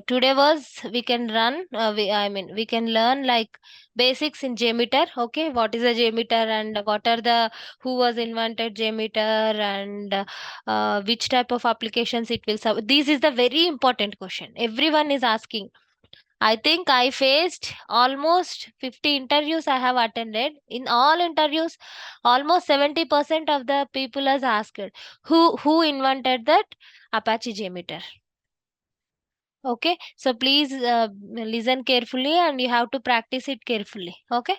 Today was we can run. We can learn like basics in JMeter. Okay, what is a JMeter and what are the who was invented JMeter and which type of applications it will serve. This is the very important question. Everyone is asking. I think I faced almost 50 interviews I have attended. In all interviews, almost 70% of the people has asked who invented that Apache JMeter. Okay, so please listen carefully and you have to practice it carefully. Okay,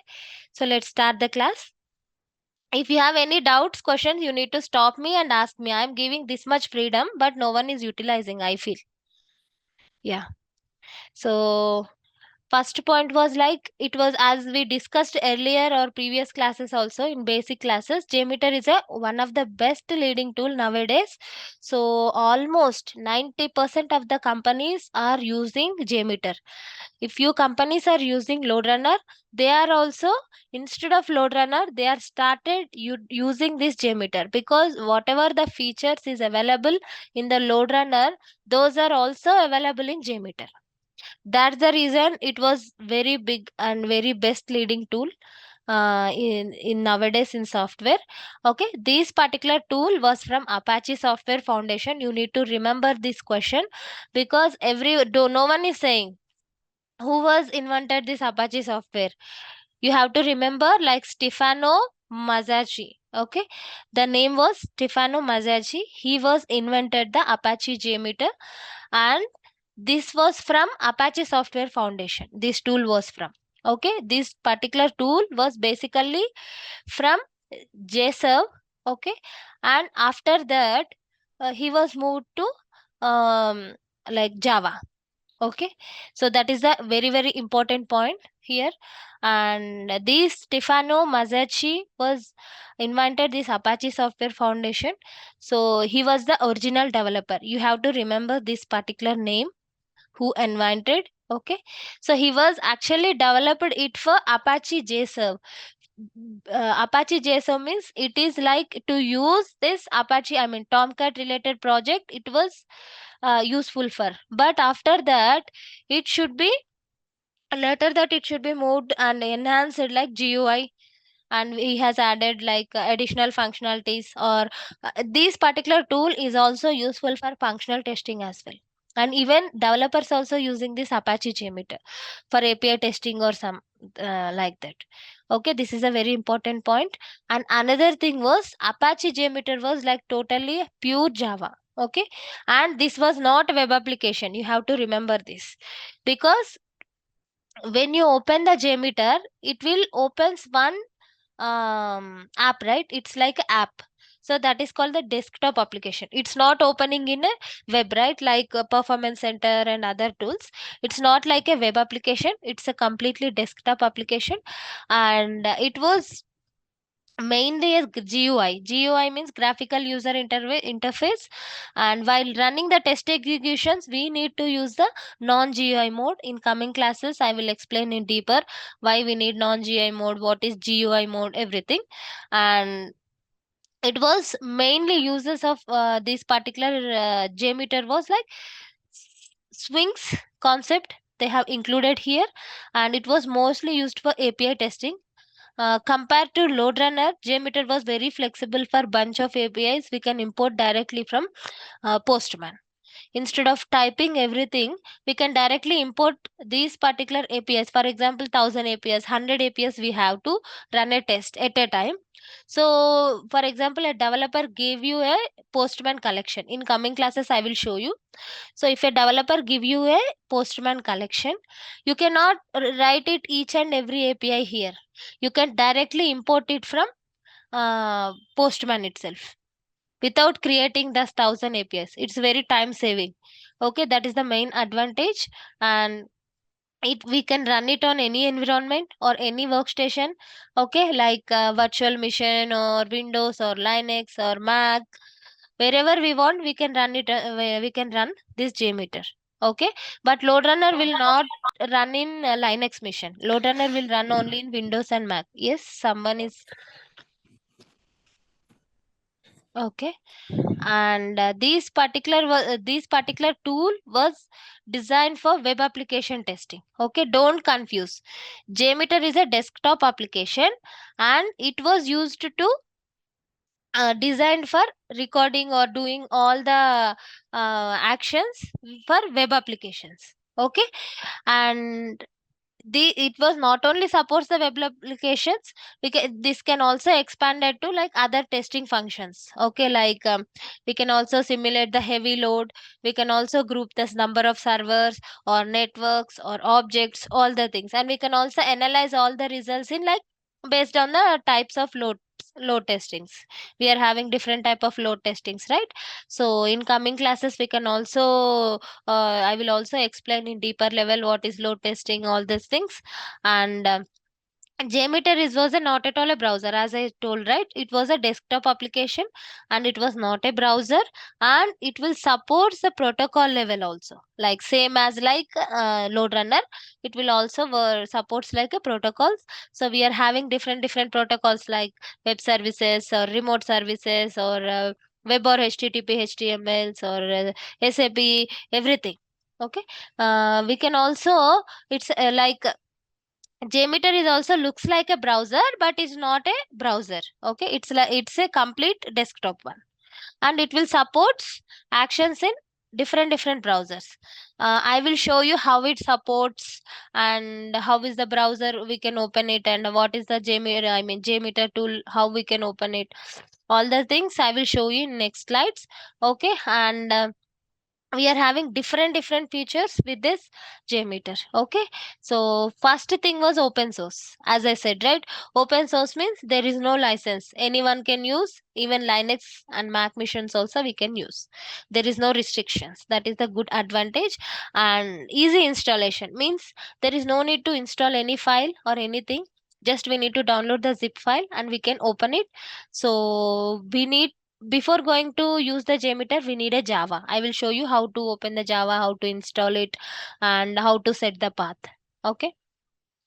so let's start the class. If you have any doubts, questions, you need to stop me and ask me. I'm giving this much freedom, but no one is utilizing, I feel. Yeah. So first point was like it was as we discussed earlier or previous classes also in basic classes, JMeter is a one of the best leading tool nowadays. So almost 90% of the companies are using JMeter. If few companies are using load runner, they are also, instead of load runner, they are started using this JMeter because whatever the features is available in the load runner, those are also available in JMeter. That's the reason it was very big and very best leading tool in nowadays in software. Okay, this particular tool was from Apache Software Foundation. You need to remember this question because no one is saying who was invented this Apache software. You have to remember like Stefano Mazzacchi. Okay, the name was Stefano Mazzacchi. He was invented the Apache JMeter, and this was from Apache Software Foundation. This tool was from. Okay, this particular tool was basically from JServe. Okay, and after that, he was moved to like Java. Okay, so that is a very very important point here. And this Stefano Mazzacchi was invented this Apache Software Foundation. So he was the original developer. You have to remember this particular name, who invented. Okay, so he was actually developed it for Apache JServe. Apache JSON means it is like to use this Apache, I mean Tomcat related project. It was useful for, but after that, it should be later that it should be moved and enhanced like GUI, and he has added like additional functionalities. Or this particular tool is also useful for functional testing as well, and even developers also using this Apache JMeter for API testing or some like that. Okay, this is a very important point. And another thing was Apache JMeter was like totally pure Java. Okay, and this was not a web application. You have to remember this because when you open the JMeter, it will opens one app, right? It's like a app. So that is called the desktop application. It's not opening in a web, right? Like Performance Center and other tools. It's not like a web application. It's a completely desktop application, and it was mainly as GUI. GUI means graphical user interface. And while running the test executions, we need to use the non-GUI mode. In coming classes, I will explain in deeper why we need non-GUI mode, what is GUI mode, everything. And it was mainly uses of this particular JMeter was like swings concept they have included here, and it was mostly used for API testing. Compared to load runner, JMeter was very flexible for bunch of APIs. We can import directly from Postman. Instead of typing everything, we can directly import these particular APIs. For example, 1000 APIs, 100 APIs we have to run a test at a time. So, for example, a developer gave you a Postman collection. In coming classes, I will show you. So if a developer give you a Postman collection, you cannot write it each and every API here. You can directly import it from Postman itself without creating the 1000 APIs. It's very time saving. Okay, that is the main advantage. And it we can run it on any environment or any workstation. Okay, like virtual machine or Windows or Linux or Mac, wherever we want we can run it. We can run this JMeter. Okay, but load runner will not run in Linux machine. Load runner will run only in Windows and Mac. Yes, someone is Okay. And these particular tool was designed for web application testing. Okay, don't confuse. JMeter is a desktop application, and it was used to designed for recording or doing all the actions for web applications. Okay. And it was not only supports the web applications, this can also expand it to like other testing functions. Okay, like we can also simulate the heavy load, we can also group this number of servers or networks or objects, all the things, and we can also analyze all the results in like based on the types of load testings. We are having different type of load testings, right? So in coming classes we can also I will also explain in deeper level what is load testing, all these things. And JMeter was a not at all a browser, as I told, right? It was a desktop application, and it was not a browser, and it will support the protocol level also, like same as like load runner. It will also supports like a protocols. So we are having different protocols like web services or remote services or web or HTTP, HTMLs or SAP, everything. Okay, we can also it's like JMeter is also looks like a browser, but is not a browser. Okay, it's a complete desktop one, and it will support actions in different browsers. I will show you how it supports and how is the browser we can open it, and what is the JMeter, I mean JMeter tool, how we can open it. All the things I will show you in next slides. Okay, and we are having different features with this JMeter. Okay, so first thing was open source. As I said, right, open source means there is no license, anyone can use, even Linux and Mac machines also we can use. There is no restrictions, that is the good advantage. And easy installation means there is no need to install any file or anything, just we need to download the zip file and we can open it. So we need, before going to use the JMeter, we need a Java. I will show you how to open the Java, how to install it, and how to set the path. Okay.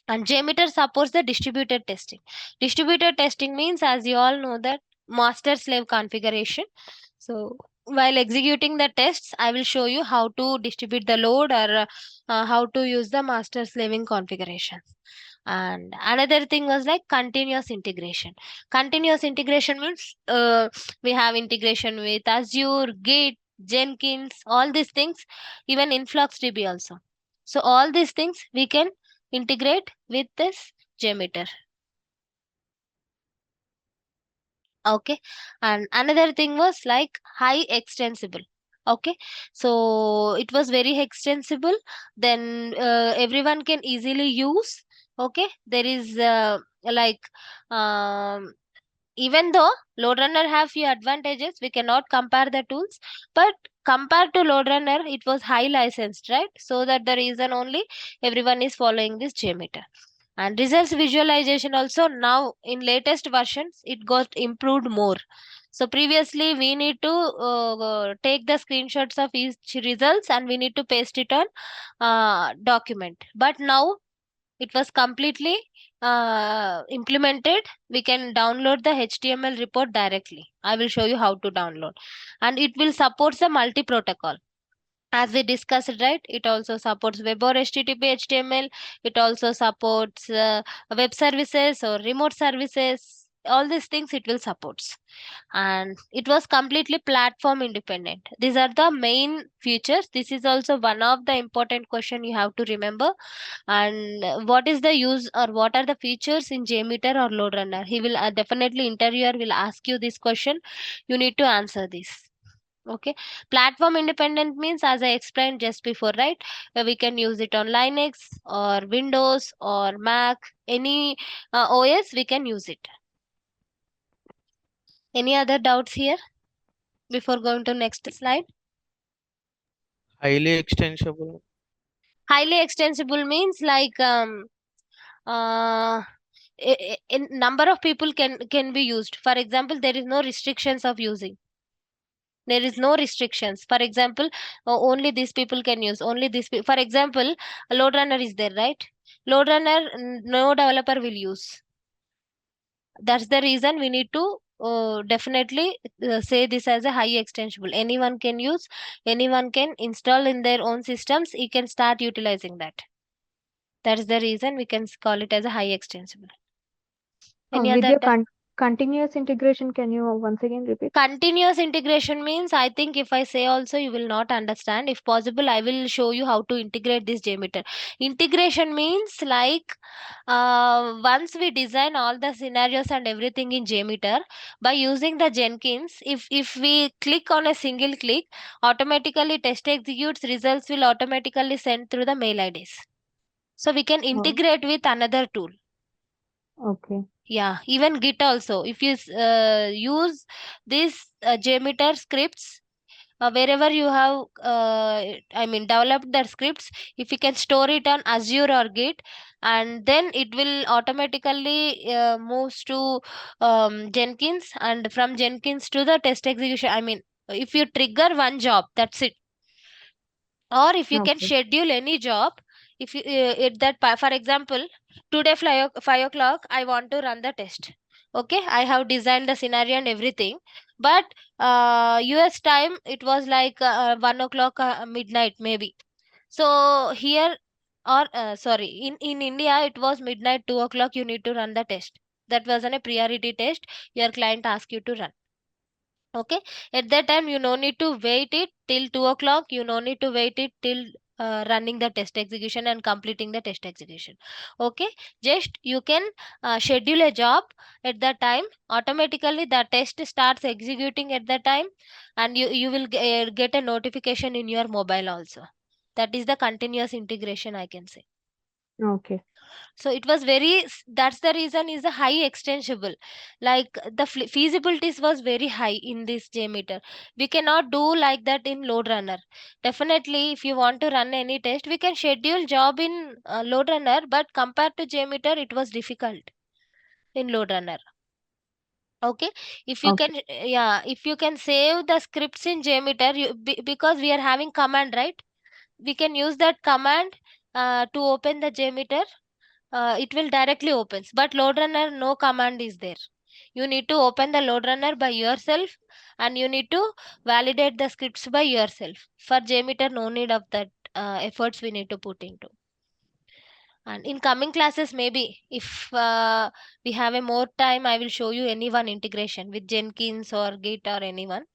And JMeter supports the distributed testing. Distributed testing means, as you all know, that master slave configuration. So while executing the tests, I will show you how to distribute the load, or how to use the master slaving configuration. And another thing was like continuous integration. Continuous integration means we have integration with Azure, Git, Jenkins, all these things, even InfluxDB also. So all these things we can integrate with this JMeter. Okay. And another thing was like high extensible. Okay, so it was very extensible, then everyone can easily use. Okay, there is like um even though load runner have few advantages, we cannot compare the tools, but compared to load runner it was high licensed, right? So that the reason only everyone is following this JMeter. And results visualization also, now in latest versions it got improved more. So previously we need to take the screenshots of each results and we need to paste it on document, but now it was completely implemented. We can download the HTML report directly. I will show you how to download. And it will support the multi protocol, as we discussed, right? It also supports web or HTTP, HTML. It also supports web services or remote services, all these things it will supports. And it was completely platform independent. These are the main features. This is also one of the important question you have to remember. And what is the use or what are the features in JMeter or load runner? He will definitely, interviewer will ask you this question, you need to answer this. Okay, platform independent means, as I explained just before, right? We can use it on Linux or Windows or Mac, any OS we can use it. Any other doubts here before going to next slide? Highly extensible. Highly extensible means like uh in number of people can be used. For example, there is no restrictions of using, there is no restrictions. For example, only these people can use, only this for example, a load runner is there, right? Load runner, no developer will use. That's the reason we need to definitely say this as a high extensible. Anyone can use, anyone can install in their own systems. He can start utilizing that. That is the reason we can call it as a high extensible. Any With other your continuous integration, can you once again repeat? continuous integration means, I think if I say also you will not understand. If possible, I will show you how to integrate this JMeter. Integration means like once we design all the scenarios and everything in JMeter by using the Jenkins, if we click on a single click, automatically test executes, results will automatically send through the mail IDs. So we can Oh, integrate with another tool. okay. Yeah, even Git also. If you use these JMeter scripts, wherever you have, developed the scripts, if you can store it on Azure or Git, and then it will automatically moves to Jenkins, and from Jenkins to the test execution. If you trigger one job, that's it. Or if you can Okay. schedule any job, if you it that for example, today 5 o'clock I want to run the test. Okay, I have designed the scenario and everything, but US time it was like 1 o'clock, midnight maybe. So here, or sorry, in India it was midnight 2 o'clock, you need to run the test. That was a priority test your client asked you to run. Okay, at that time you no need to wait it till 2 o'clock, you no need to wait it till running the test execution and completing the test execution. Okay, just you can schedule a job at that time, automatically the test starts executing at that time, and you will get a notification in your mobile also. That is the continuous integration, I can say. Okay. So it was that's the reason is a high extensible. Like the feasibilities was very high in this JMeter. We cannot do like that in load runner. Definitely if you want to run any test, we can schedule job in load runner, but compared to JMeter it was difficult in load runner. Okay, if you can, Okay. yeah, if you can save the scripts in JMeter, because we are having command, right? We can use that command to open the JMeter. It will directly opens, but load runner no command is there. You need to open the load runner by yourself, and you need to validate the scripts by yourself. For JMeter no need of that efforts we need to put into. And in coming classes, maybe if we have a more time, I will show you any one integration with Jenkins or Git or anyone.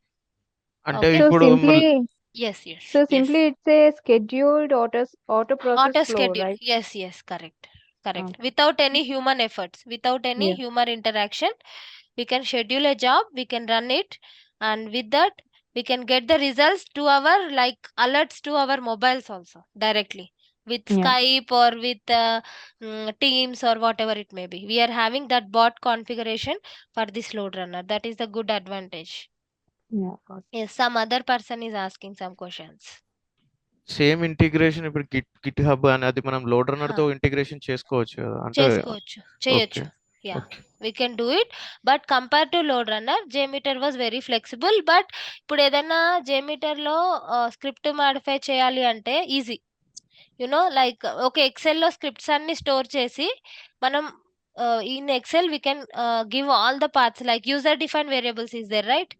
అంటే Okay, So ఇప్పుడు simply, yes, yes, so yes. simply it's a scheduled auto process Auto flow, schedule. right? Yes, yes, correct. Correct. Okay. Without any human efforts, without any Yeah. human interaction, we can schedule a job, we can run it, and with that, we can get the results to our like alerts to our mobiles also directly with Yeah. Skype or with Teams or whatever it may be. We are having that bot configuration for this load runner. That is the good advantage. Yeah. Got Yes, some other person is asking some questions. Same integration ఇప్పుడు Git hub అనేది మనం Lode Runner తో Huh. Integration చేసుకోవచ్చు కదా అంటే చేసుకోవచ్చు, okay చేయొచ్చు. Yeah, okay we can do it, but compared to load runner, JMeter was very flexible. But ఇప్పుడు ఏదైనా JMeter లో స్క్రిప్ట్ మాడిఫై చేయాలి అంటే ఈజీ. లైక్ ఓకే, ఎక్సెల్ లో స్క్రిప్ట్స్ అన్ని స్టోర్ చేసి మనం in excel we can give all the parts like user define variables is there, right?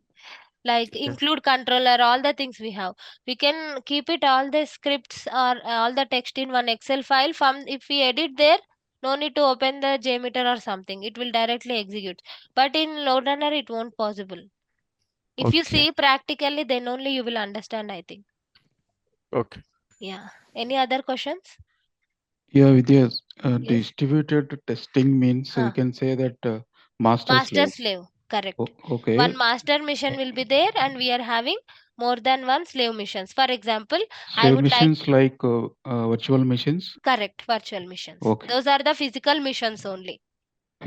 Like okay include controller, all the things we have, we can keep it all the scripts or all the text in one Excel file. From if we edit there, no need to open the JMeter or something, it will directly execute. But in load runner it won't possible. If you okay see practically, then only you will understand, I think. Okay Yeah, any other questions? Yeah, Vidya, Yes. distributed testing means we Huh. can say that master Master slave. slave, correct. One Okay. master mission will be there, and we are having more than one slave missions. For example, I Slave would like, missions like virtual machines. correct, virtual missions. Okay. Those are the physical missions only.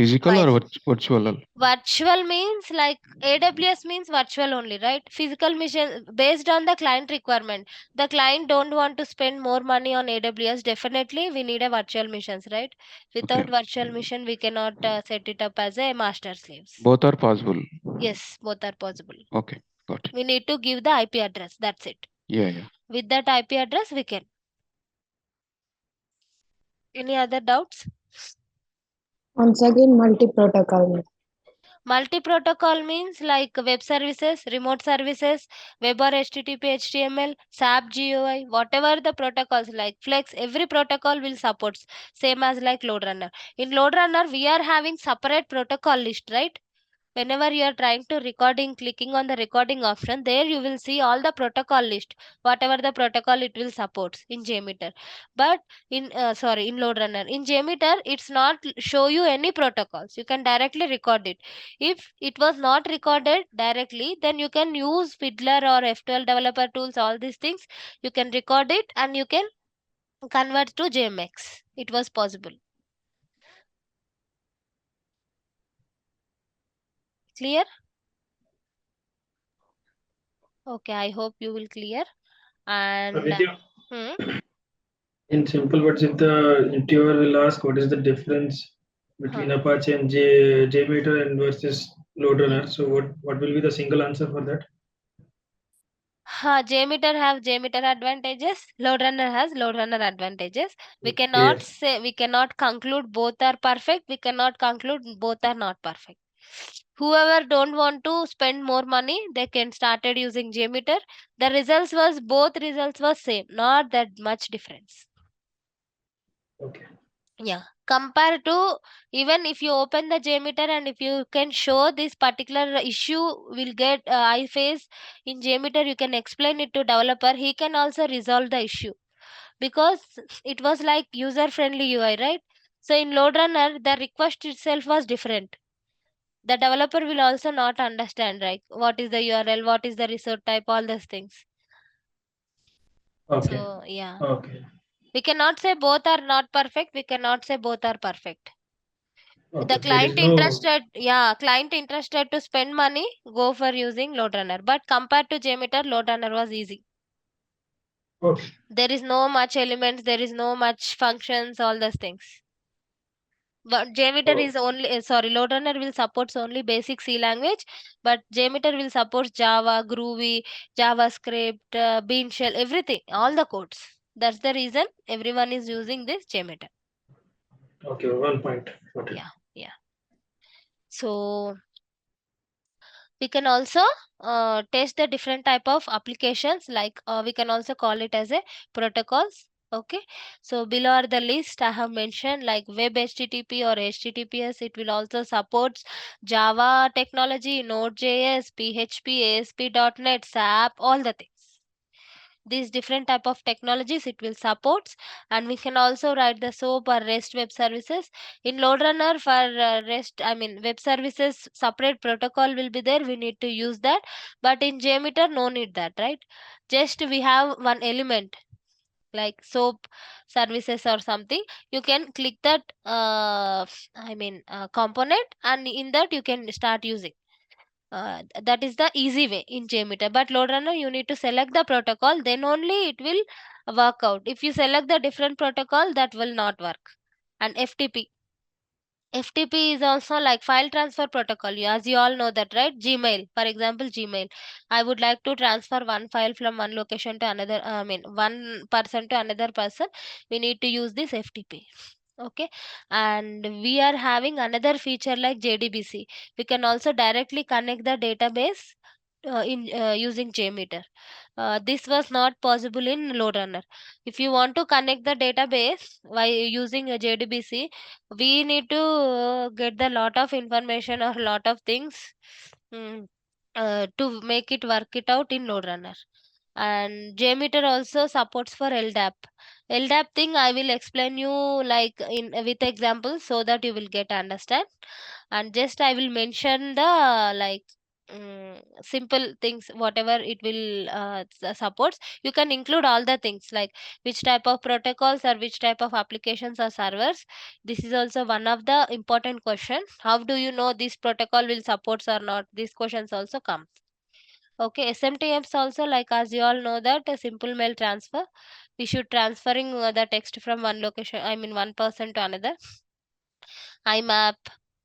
Physical While or virtual? virtual means like AWS means virtual only, right? Physical mission based on the client requirement. The client don't want to spend more money on AWS. Definitely, we need a virtual missions, right? Okay. Without virtual mission, we cannot set it up as a master slaves. Both are possible. Yes, both are possible. Okay. Got it. We need to give the IP address. That's it. Yeah, yeah. With that IP address, we can. Any other doubts? Once again, multi-protocol. Multi-protocol means like web services, remote services, web or HTTP, HTML, SAP GUI, whatever the protocols like Flex, every protocol will support. Same as like load runner. In load runner, we are having separate protocol list, right? Whenever you are trying to recording, clicking on the recording option, there you will see all the protocol list, whatever the protocol it will support in JMeter. But in load runner, in JMeter it's not show you any protocols, you can directly record it. If it was not recorded directly, then you can use Fiddler or F12 developer tools, all these things you can record it and you can convert to JMX. It was possible. Clear? Okay, I hope you will clear. And Vidya, hmm, in simple words, if the interviewer will ask what is the difference huh. between Apache and JMeter and versus Loadrunner, so what will be the single answer for that? JMeter have JMeter advantages. Load runner has load runner advantages. We Clear. cannot say, we cannot conclude both are perfect. We cannot conclude both are not perfect. Whoever don't want to spend more money, they can started using JMeter. The results was both results was same, not that much difference. Okay. Yeah, compared to, even if you open the JMeter and if you can show this particular issue will get I face in JMeter, you can explain it to developer, he can also resolve the issue because it was like user friendly UI, right? So in load runner the request itself was different. The developer will also not understand, right, what is the URL, what is the resource type, all those things. Okay. So yeah, Okay. we cannot say both are not perfect, we cannot say both are perfect. The Okay. There is client no. interested, yeah, client interested to spend money, go for using load runner. But compared to JMeter, load runner was easy. Okay. There is no much elements, there is no much functions, all those things. But JMeter Oh, is only sorry, load runner will supports only basic C language, but JMeter will support Java, Groovy, JavaScript, Bean Shell, everything, all the codes. That's the reason everyone is using this JMeter. okay. 1 point. Got it. Yeah, yeah. So we can also test the different type of applications, like we can also call it as a protocols. Okay, so below are the list I have mentioned, like web HTTP or HTTPS. It will also support Java technology, Node.js, PHP, ASP.NET, SAP, all the things. These different type of technologies it will support. And we can also write the SOAP or REST web services. In load runner for REST, I mean web services, separate protocol will be there, we need to use that. But in JMeter no need that, right? Just we have one element like SOAP services or something, you can click that component, and in that you can start using. That is the easy way in JMeter. But load runner, you need to select the protocol, then only it will work out. If you select the different protocol, that will not work. And FTP is also like file transfer protocol. As you all know that, right? Gmail, for example, Gmail. I would like to transfer one file from one location to another. I mean, one person to another person. We need to use this FTP. Okay, and we are having another feature like JDBC. We can also directly connect the database in using JMeter. This was not possible in load runner. If you want to connect the database by using a JDBC, we need to get the lot of information or lot of things mm, to make it work it out in load runner. And JMeter also supports for LDAP thing I will explain you like in with examples so that you will get understand. And just I will mention the like simple things whatever it will supports. You can include all the things like which type of protocols or which type of applications or servers. This is also one of the important question. How do you know this protocol will supports or not? These questions also come. Okay, SMTMs also, like as you all know that a simple mail transfer, we should transferring the text from one location, I mean one person to another. IMAP,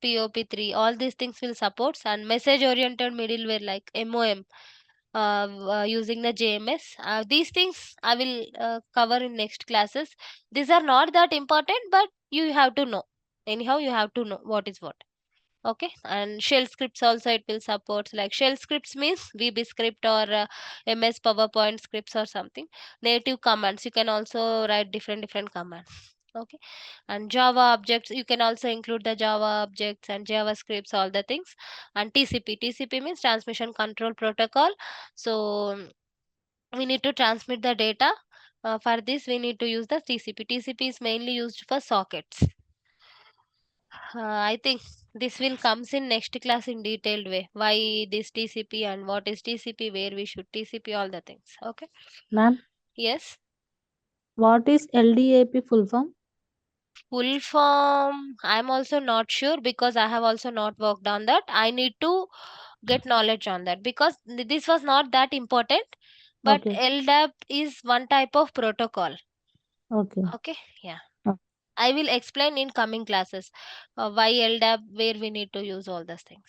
POP3, all these things will support. And message oriented middleware like MOM, using the JMS. These things I will cover in next classes. These are not that important, but you have to know. Anyhow, you have to know what is what. Okay, and shell scripts also it will support. Like shell scripts means VB script or MS PowerPoint scripts or something. Native commands, you can also write different commands. Okay, and Java objects, you can also include the Java objects and JavaScripts, all the things. And TCP means transmission control protocol. So we need to transmit the data. For this we need to use the TCP is mainly used for sockets. I think this will comes in next class in detailed way. Why this TCP and what is TCP, where we should TCP, all the things. Okay. Ma'am, Yes. what is LDAP full form? Full form, I'm also not sure because I have also not worked on that. I need to get knowledge on that because this was not that important. But Okay. LDAP is one type of protocol. Okay. Okay. Yeah. Oh. I will explain in coming classes why LDAP, where we need to use all those things.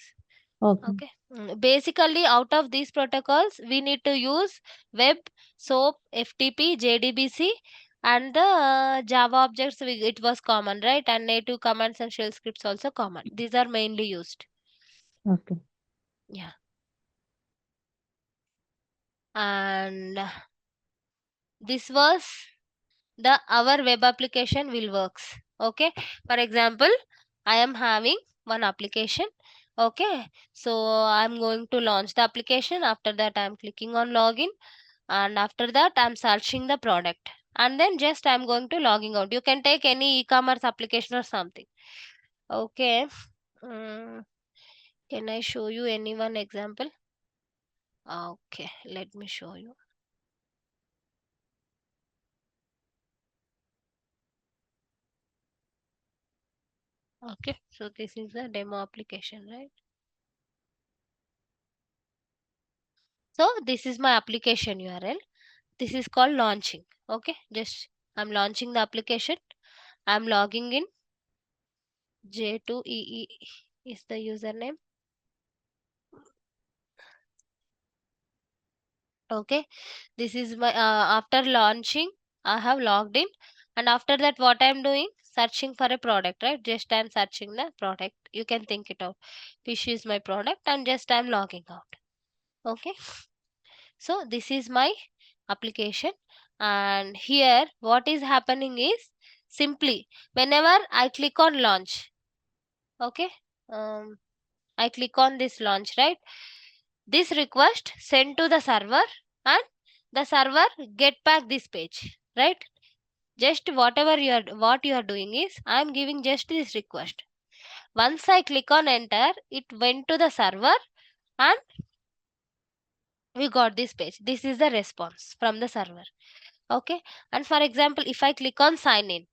Okay. Okay. Basically, out of these protocols, we need to use web, SOAP, FTP, JDBC, and the Java objects. It was common, right? And native commands and shell scripts also common. These are mainly used. Okay. Yeah. And this was the our web application will works. Okay. For example, I am having one application. Okay. So I'm going to launch the application. After that, I'm clicking on login. And after that I'm searching the product, and then just I'm going to logging out. You can take any e-commerce application or something. Okay. Can I show you any one example? Okay, let me show you. Okay, so this is the demo application, right? So this is my application URL. This is called launching. Okay, just I'm launching the application. I'm logging in. J2EE is the username. Okay, this is my after launching I have logged in, and after that what I'm doing, searching for a product, right? Just I'm searching the product, you can think it out. Fish is my product and just I'm logging out. Okay, so this is my application, and here what is happening is simply whenever I click on launch. Okay, I click on this launch, right? This request sent to the server, and the server get back this page, right? Just whatever what you are doing is I am giving just this request. Once I click on enter, it went to the server and we got this page. This is the response from the server. Okay, and for example, if I click on sign in,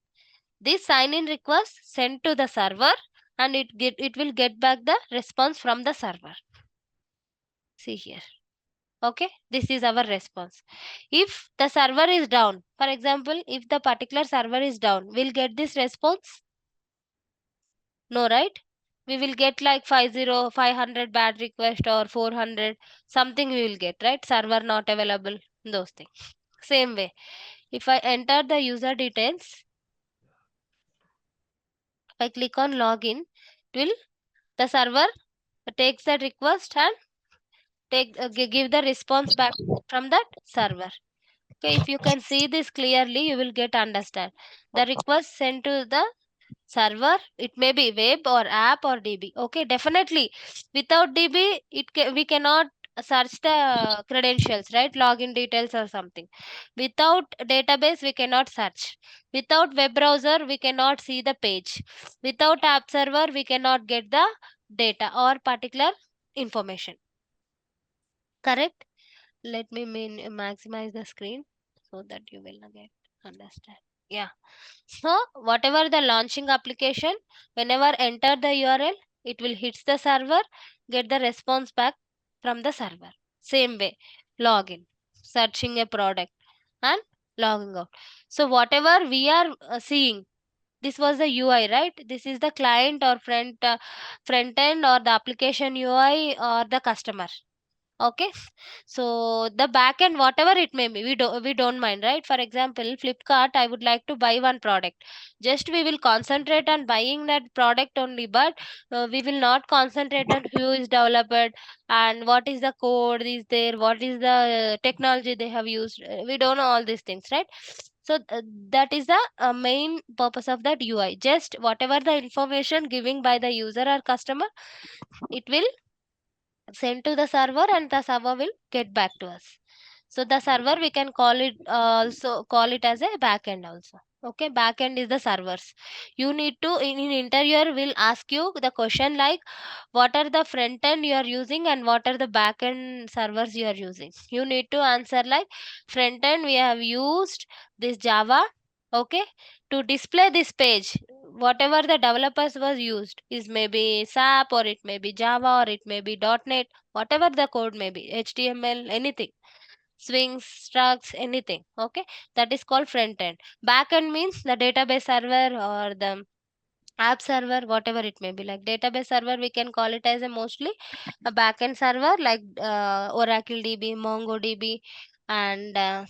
this sign in request sent to the server, and it will get back the response from the server. See here. Okay, this is our response. If the server is down, for example, if the particular server is down, we'll get this response? No, right? We will get like 500 bad request or 400 something we will get, right? Server not available, those things. Same way, if I enter the user details, if I click on login, it will the server takes that request and give the response back from that server. Okay, if you can see this clearly, you will get understand. The request sent to the server, it may be web or app or DB. Okay, definitely. Without DB, we cannot search the credentials, right? Login details or something. Without database, we cannot search. Without web browser, we cannot see the page. Without app server, we cannot get the data or particular information. Correct? Let me maximize the screen so that you will get understand. Yeah. So whatever the launching application, whenever enter the URL, it will hits the server, get the response back from the server. Same way, login, searching a product and logging out. So whatever we are seeing, this was the UI, right? This is the client or front end or the application UI or the customer Okay, so the back end, whatever it may be, we don't mind, right? For example, Flipkart, I would like to buy one product. Just we will concentrate on buying that product only, but we will not concentrate on who is developed and what is the code is there, what is the technology they have used. We don't know all these things, right? So that is the main purpose of that UI. Just whatever the information giving by the user or customer, it will send to the server and the server will get back to us. So the server, we can call it also call it as a backend also. Okay, backend is the servers. You need to in interviewer will ask you the question like what are the front end you are using and what are the backend servers you are using. You need to answer like front end we have used this Java, okay, to display this page. Whatever the developers was used is maybe SAP or it may be Java or it may be .NET, whatever the code may be, HTML, anything, swings, structs, anything. Okay, that is called front end. Back end means the database server or the app server, whatever it may be. Like database server, we can call it as a mostly a backend server like Oracle DB, MongoDB, and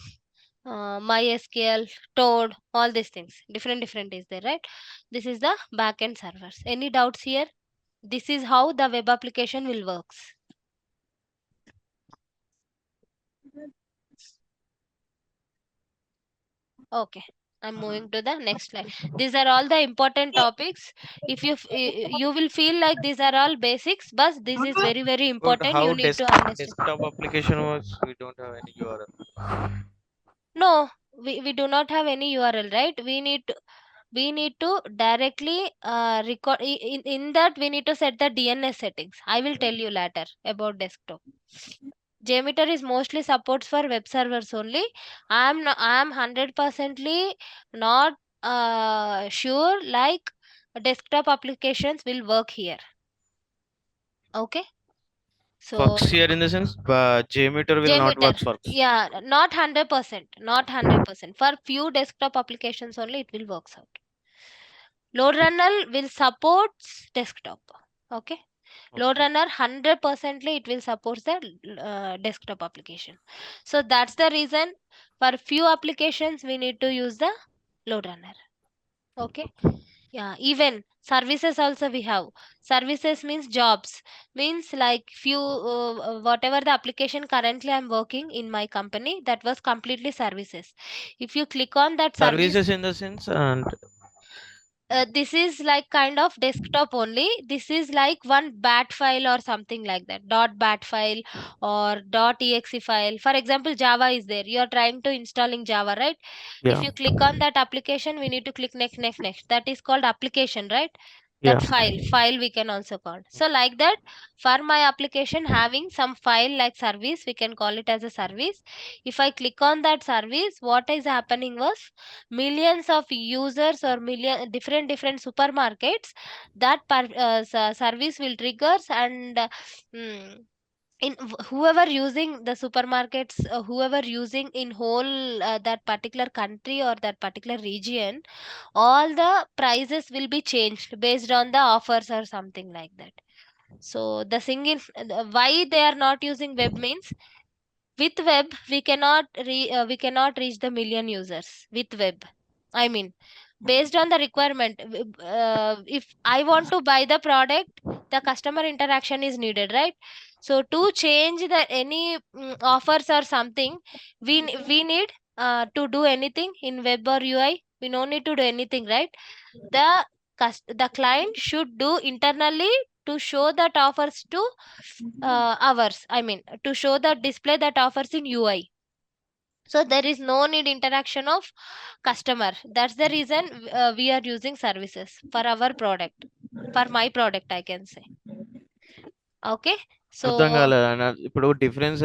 MySQL, Toad, all these things. Different is there, right? This is the backend servers. Any doubts here? This is how the web application will works. Okay, I'm moving to the next slide. These are all the important topics. If you will feel like these are all basics, but this is very But important. how You need to understand. desktop application works? We don't have any URL. No, we do not have any URL, right? We need to directly record in that we need to set the DNS settings. I will tell you later about desktop. JMeter is mostly supports for web servers only. I am 100%ly not sure like desktop applications will work here. Okay, so Works here in the sense, but JMeter will not JMeter, work for. yeah, not 100%, not 100%. For few desktop applications only it will works out. Load runner will support desktop. Okay, load runner 100%ly it will support the desktop application. So that's the reason for few applications we need to use the load runner. Okay, yeah, even services also we have. Services means jobs, means like few whatever the application currently I'm working in my company, that was completely services. If you click on that service, Services in the sense, and this is like kind of desktop only. This is like one bat file or something like that, dot bat file or dot exe file. For example, Java is there, you are trying to installing Java, right? If yeah, you click on that application, we need to click next, that is called application, right? yeah. That file we can also call. So like that, for my application having some file like service, we can call it as a service. If I click on that service, what is happening was millions of users or million different supermarkets, that service will triggers and whoever using the supermarkets, whoever using in whole that particular country or that particular region, all the prices will be changed based on the offers or something like that. So the thing is, why they are not using web means, with web we cannot reach the million users with web. I mean, based on the requirement, if I want to buy the product, the customer interaction is needed, right? So to change the any offers or something, we need to do anything in web or UI. We no need to do anything, right? the the client should do internally to show that offers to hours, I mean to show the display that offers in UI. So there is no need interaction of customer. That's the reason we are using services for our product, for my product I can say. Okay, so అర్థం కాలేదు అన్న. ఇప్పుడు difference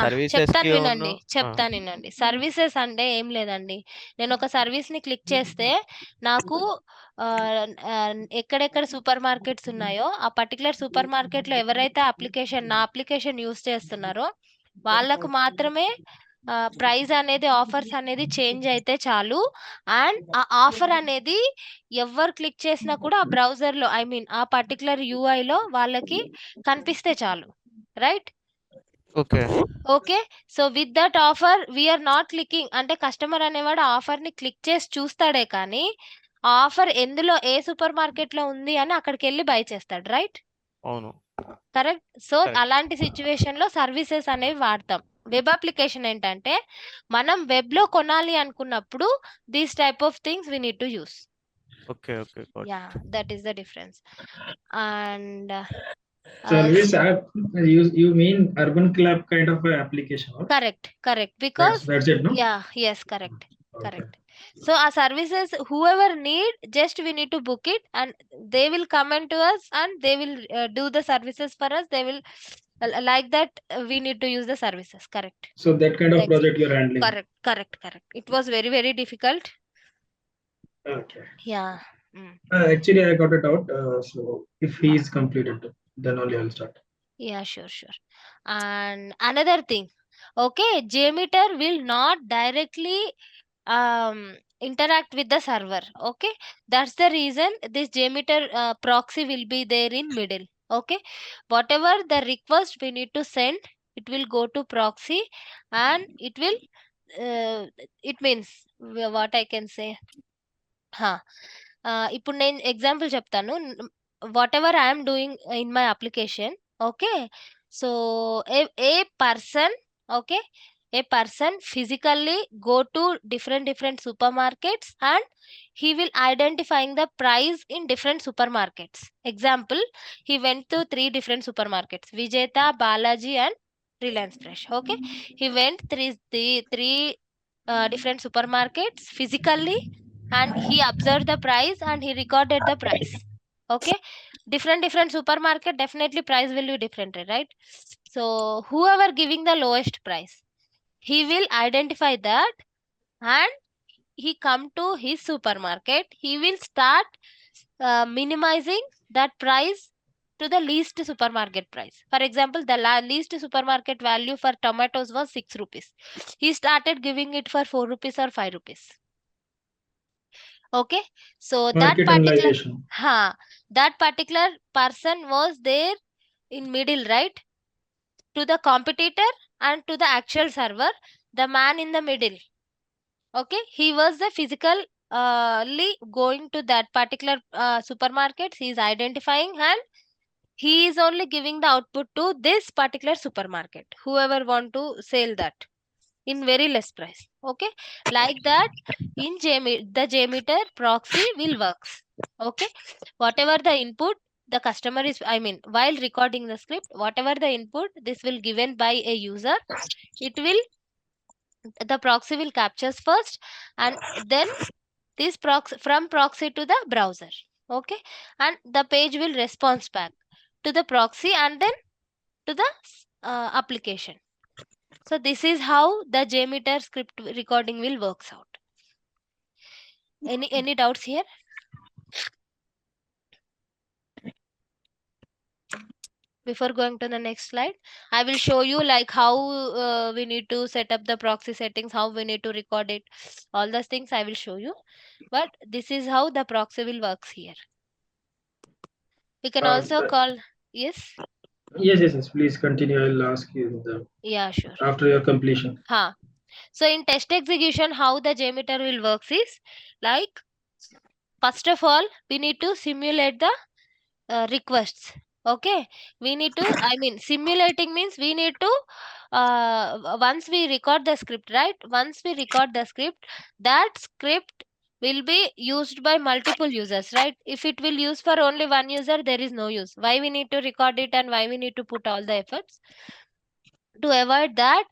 services చెప్తాను కి వినండి, చెప్తాను వినండి. Services అంటే ఏం లేదండి, నేను ఒక సర్వీస్ ని క్లిక్ చేస్తే నాకు ఆ, ఆ, ఎక్కడెక్కడ సూపర్ మార్కెట్స్ ఉన్నాయో ఆ పర్టికులర్ సూపర్ మార్కెట్ లో ఎవరైతే నా అప్లికేషన్ యూస్ చేస్తున్నారో వాళ్ళకు మాత్రమే ప్రైస్ అనేది ఆఫర్స్ అనేది చేంజ్ అయితే చాలు. అండ్ ఆ ఆఫర్ అనేది ఎవరు క్లిక్ చేసినా కూడా ఆ బ్రౌజర్ లో, ఐ మీన్ ఆ పర్టికులర్ యూఐ లో వాళ్ళకి కనిపిస్తే చాలు, right? Okay. Okay. So with that offer we're not clicking, అంటే కస్టమర్ అనేవాడు ఆఫర్ ని క్లిక్ చేసి చూస్తాడే కానీ ఆ ఆఫర్ ఎందులో ఏ సూపర్ మార్కెట్ లో ఉంది అని అక్కడికి వెళ్ళి బై చేస్తాడు, రైట్? అవును. కరెక్ట్. So correct. అలాంటి సిచ్యువేషన్ లో సర్వీసెస్ అనేవి వాడతాం. వెబ్ అప్లికేషన్ ఏంటంటే మనం వెబ్ లో కొనాలి అనుకున్నప్పుడు these type of things we need to use. Okay. Okay. Got ya, it. That is the difference. And Service app, you mean urban club kind of a application, or correct because that's it, no? yeah, yes, correct. Okay. Correct. So our services, whoever need, just we need to book it and they will come and to us and they will do the services for us. They will like that we need to use the services. Correct. So that kind of Like, project you're handling. Correct. It was very, very difficult. Okay. Yeah. Mm. Actually, I got it out. So if he is completed, then only I'll start. Yeah, sure. And another thing, okay, JMeter will not directly interact with the server. Okay, that's the reason this JMeter proxy will be there in middle. Okay, whatever the request we need to send, it will go to proxy and it will it means what I can say. ఇప్పుడు నేను example చెప్తాను. What ever I'm doing in my application, okay. So A person, okay, a person physically go to different supermarkets and he will identifying the price in different supermarkets. Example, he went to 3 different supermarkets, Vijeta, Balaji and Reliance Fresh. Okay, he went three different supermarkets physically and he observed the price and he recorded the price. Okay, different supermarket, definitely price will be different, right? So whoever giving the lowest price, he will identify that and he come to his supermarket, he will start minimizing that price to the least supermarket price. For example, the least supermarket value for tomatoes was 6 rupees, he started giving it for 4 rupees or 5 rupees. Okay, so Market analyzation. that particular person was there in middle, right, to the competitor and to the actual server, the man in the middle. Okay, he was the physical going to that particular supermarket, he is identifying and he is only giving the output to this particular supermarket, whoever want to sell that in very less price. Okay, like that in the JMeter proxy will works. Okay, whatever the input the customer is, I mean, while recording the script, whatever the input this will given by a user, it will, the proxy will captures first and then this proxy from proxy to the browser. Okay, and the page will response back to the proxy and then to the application. So this is how the JMeter script recording will works out. Any doubts here? Before going to the next slide, I will show you like how we need to set up the proxy settings, how we need to record it, all those things I will show you. But this is how the proxy will works here. We can also call, yes. Yes. Please continue. I'll ask you Yeah, sure. after your completion. So in test execution, how the JMeter will works is like, first of all, we need to simulate the requests. Okay, we need to, I mean, simulating means we need to once we record the script, right, once we record the script, that script will be used by multiple users, right? If it will use for only one user, there is no use. Why we need to record it and why we need to put all the efforts to avoid that?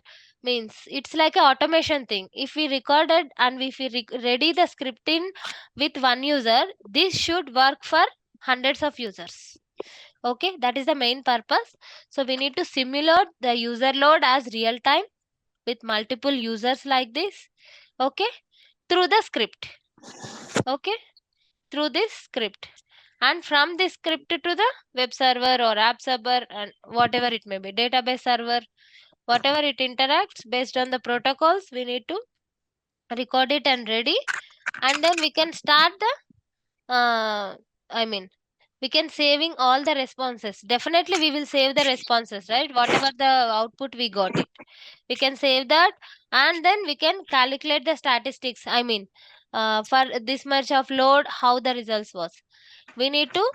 Means it's like a automation thing. If we recorded and if we ready the script in with one user, this should work for hundreds of users. Okay, that is the main purpose. So we need to simulate the user load as real time with multiple users like this. Okay, through the script. Okay, through this script, and from this script to the web server or app server and whatever it may be, database server, whatever it interacts based on the protocols, we need to record it and ready, and then we can start the I mean We can saving all the responses. Definitely we will save the responses, right? Whatever the output we got it, we can save that, and then we can calculate the statistics. I mean, for this much of load, how the results was. We need to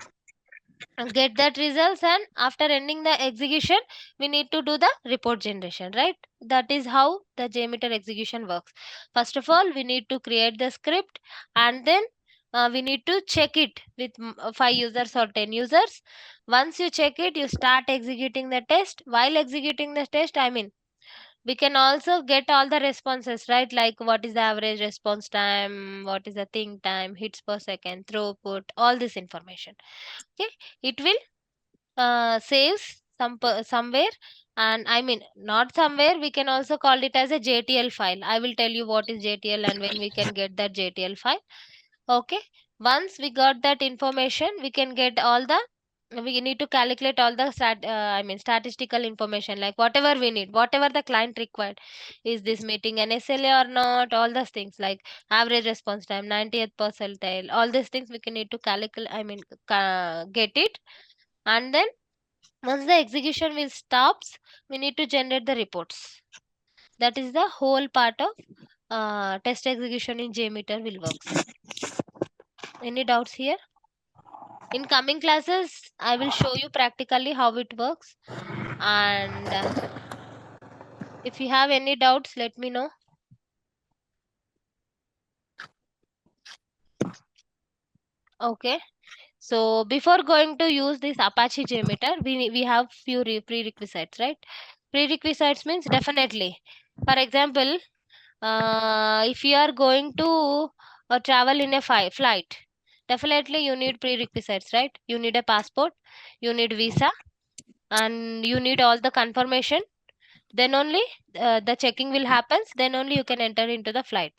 get that results, and after ending the execution we need to do the report generation, right? That is how the JMeter execution works. First of all, we need to create the script, and then we need to check it with 5 users or 10 users. Once you check it, you start executing the test. While executing the test, I mean, we can also get all the responses, right? Like what is the average response time, what is the think time, hits per second, throughput, all this information. Okay, it will saves somewhere. And I mean, not somewhere, we can also call it as a JTL file. I will tell you what is JTL and when we can get that JTL file. Okay, once we got that information, we can get all the, we need to calculate all the I mean statistical information, like whatever we need, whatever the client required. Is this meeting an SLA or not? All those things like average response time, 90th percentile, all these things we can need to calculate, I mean, get it. And then once the execution will stops, we need to generate the reports. That is the whole part of test execution in JMeter will works. Any doubts here? In coming classes, I will show you practically how it works. And if you have any doubts, let me know. Okay. So before going to use this Apache JMeter, we have few prerequisites, right? Prerequisites means definitely. For example, if you are going to travel in a flight, definitely you need prerequisites, right? You need a passport, you need visa, and you need all the confirmation. Then only the checking will happens, then only you can enter into the flight.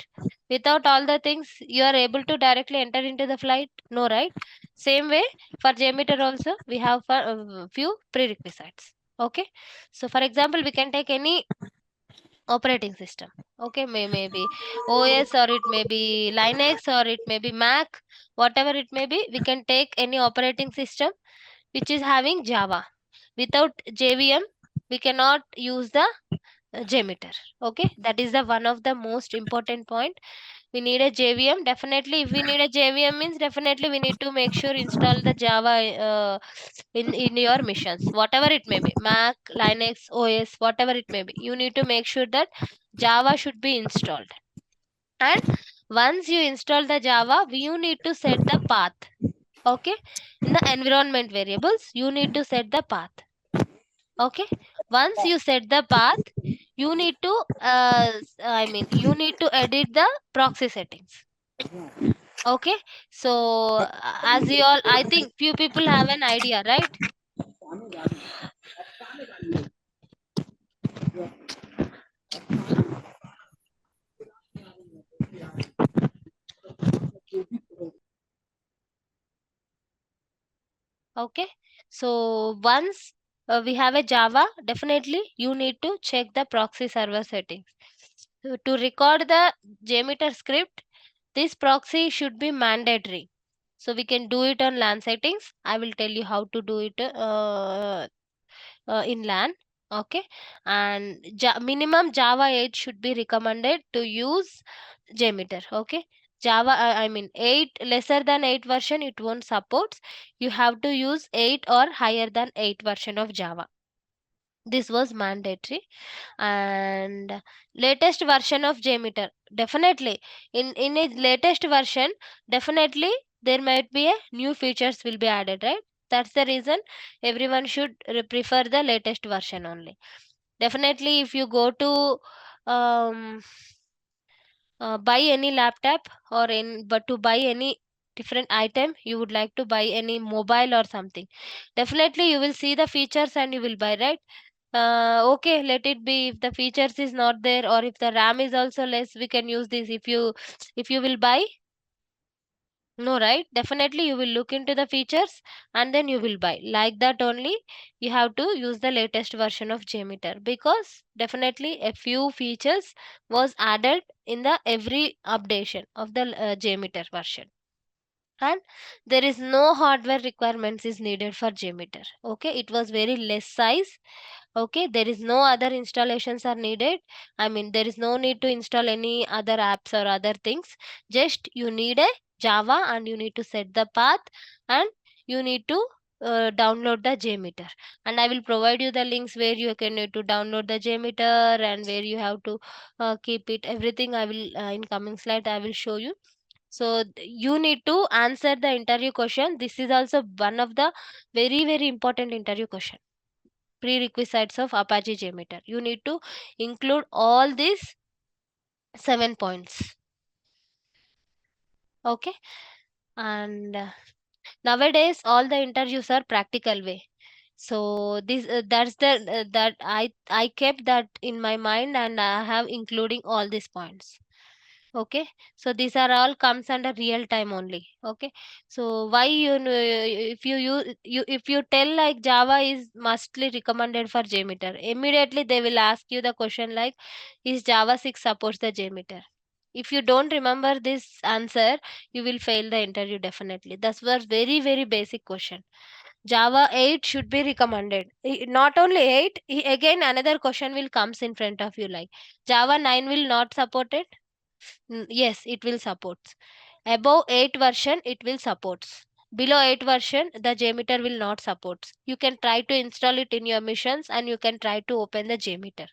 Without all the things, you are able to directly enter into the flight? No, right? Same way for JMeter also, we have for, few prerequisites. Okay, so for example, we can take any operating system. Okay, maybe OS, or it may be Linux, or it may be Mac, whatever it may be. We can take any operating system which is having Java. Without JVM, we cannot use the JMeter. Okay, that is the one of the most important point. We need a JVM. Definitely, if we need a JVM means definitely we need to make sure install the Java in your missions, whatever it may be, Mac, Linux, OS, whatever it may be. You need to make sure that Java should be installed. And once you install the Java, you need to set the path. Okay, in the environment variables, you need to set the path. Okay, once you set the path, you need to I mean, you need to edit the proxy settings. Okay, so as you all, I think few people have an idea, right? Okay, so once we have a Java, definitely you need to check the proxy server settings. So to record the JMeter script, this proxy should be mandatory. So we can do it on LAN settings. I will tell you how to do it in LAN. Okay, and minimum Java 8 should be recommended to use JMeter. Okay, Java, I mean 8, lesser than 8 version it won't support. You have to use 8 or higher than 8 version of Java. This was mandatory. And latest version of JMeter, definitely in a latest version, definitely there might be a new features will be added, right? That's the reason everyone should prefer the latest version only. Definitely if you go to um, buy any laptop, or in but to buy any different item, you would like to buy any mobile or something, definitely you will see the features and you will buy, right? Okay, let it be. If the features is not there, or if the RAM is also less, we can use this. If you will buy, no, right? Definitely you will look into the features and then you will buy. Like that only you have to use the latest version of JMeter, because definitely a few features was added in the every updation of the JMeter version. and there is no hardware requirements is needed for JMeter. Okay, it was very less size. Okay, there is no other installations are needed. I mean, there is no need to install any other apps or other things. Just you need a Java and you need to set the path and you need to download the JMeter. And I will provide you the links where you can need to download the JMeter and where you have to keep it. Everything I will in coming slide I will show you. So you need to answer the interview question. This is also one of the very important interview question. Prerequisites of Apache JMeter. You need to include all these 7 points. Okay, and nowadays all the interviews are practical way. So this that's the that I kept that in my mind and I have including all these points. Okay, so these are all comes under real time only. Okay, so why you know, if you use you if you tell like Java is mostly recommended for JMeter, immediately they will ask you the question like, is Java 6 supports the JMeter? If you don't remember this answer, you will fail the interview definitely. That was very basic question. Java 8 should be recommended. Not only 8, again another question will comes in front of you like Java 9 will not support it. Yes, it will support. Above 8 version, it will supports. Below 8 version, the JMeter will not support. You can try to install it in your missions and you can try to open the JMeter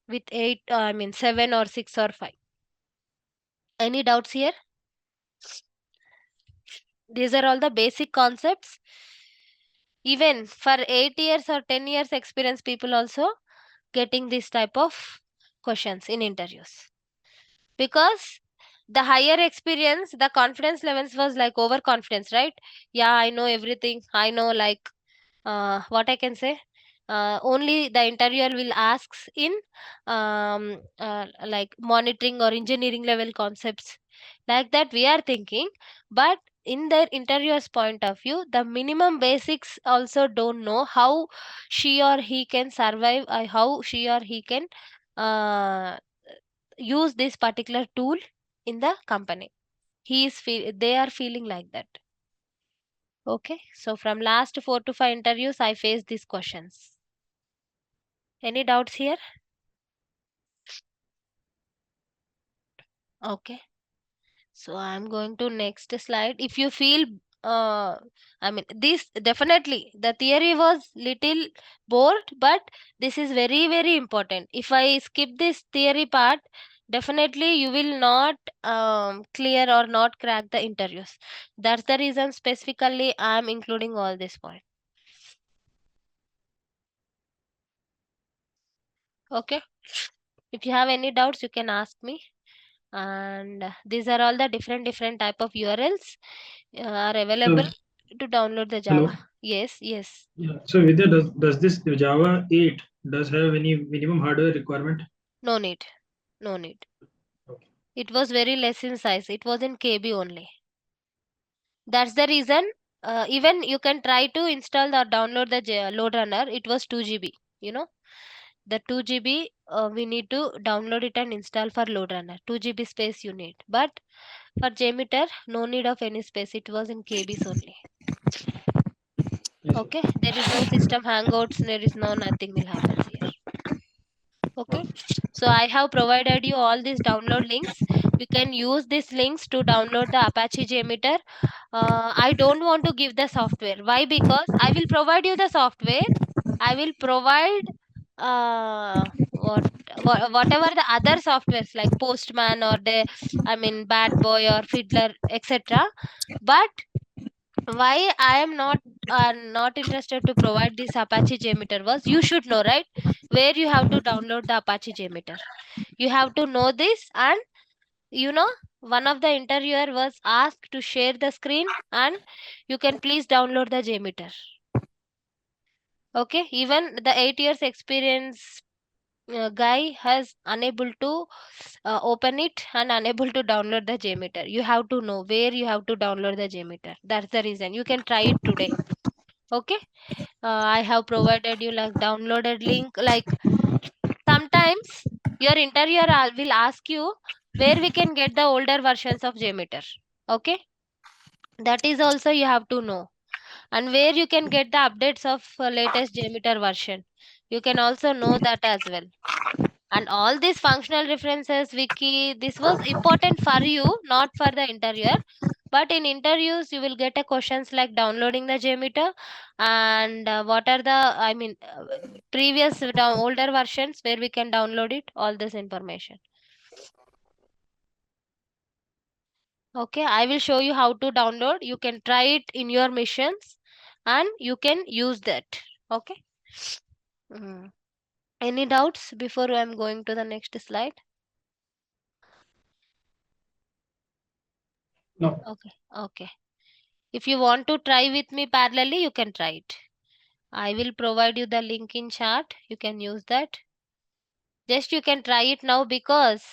with 8, 7 or 6 or 5. Any doubts here? These are all the basic concepts. Even for 8 years or 10 years experience, people also getting this type of questions in interviews. Because the higher experience, the confidence levels was like overconfidence, right? Yeah, I know everything. I know like what I can say. Only the interviewer will asks in like monitoring or engineering level concepts like that we are thinking, but in their interviewer's point of view, the minimum basics also don't know how she or he can survive, how she or he can uh, use this particular tool in the company. They are feeling like that. Okay, so from last 4 to 5 interviews I faced these questions. Any doubts here? Okay, so I'm going to next slide. If you feel this definitely the theory was little bored, but this is very important. If I skip this theory part, definitely you will not clear or not crack the interviews. That's the reason specifically I'm including all this point. Okay, if you have any doubts you can ask me. And these are all the different type of URLs are So, available to download the hello. Java. Yes. Yeah. So Vidya, does this Java 8 does have any minimum hardware requirement? No need. No need. Okay. It was very less in size. It was in KB only. That's the reason. Even you can try to install or download the load runner. It was 2 GB. You know, the 2 GB we need to download it and install for load runner. 2 GB space you need. But for JMeter, no need of any space. It was in KBs only. Yes, sir. Okay, there is no system hangouts. There is no nothing will happen here. Okay, so I have provided you all these download links. You can use these links to download the Apache JMeter. I don't want to give the software. Why? Because I will provide you the software. I will provide whatever the other softwares like Postman or the Bad Boy or Fiddler, etc. But why I am not interested to provide this Apache JMeter was you should know, right, where you have to download the Apache JMeter. You have to know this, and you know, one of the interviewer was asked to share the screen and you can please download the JMeter. Okay, even the 8 years experience guy has unable to open it and unable to download the JMeter. You have to know where you have to download the JMeter. That's the reason. You can try it today. Okay, I have provided you like downloaded link. Like sometimes your interviewer will ask you where we can get the older versions of JMeter. Okay, That is also you have to know. And where you can get the updates of latest JMeter version, you can also know that as well. And all these functional references, wiki, this was important for you, not for the interviewer. But in interviews, you will get a questions like downloading the JMeter and what are the, previous older versions where we can download it, all this information. Okay, I will show you how to download. You can try it in your missions and you can use that. Okay. Mm. Any doubts before I'm going to the next slide? No. Okay. Okay. If you want to try with me parallelly, you can try it. I will provide you the link in chat. You can use that. Just you can try it now, because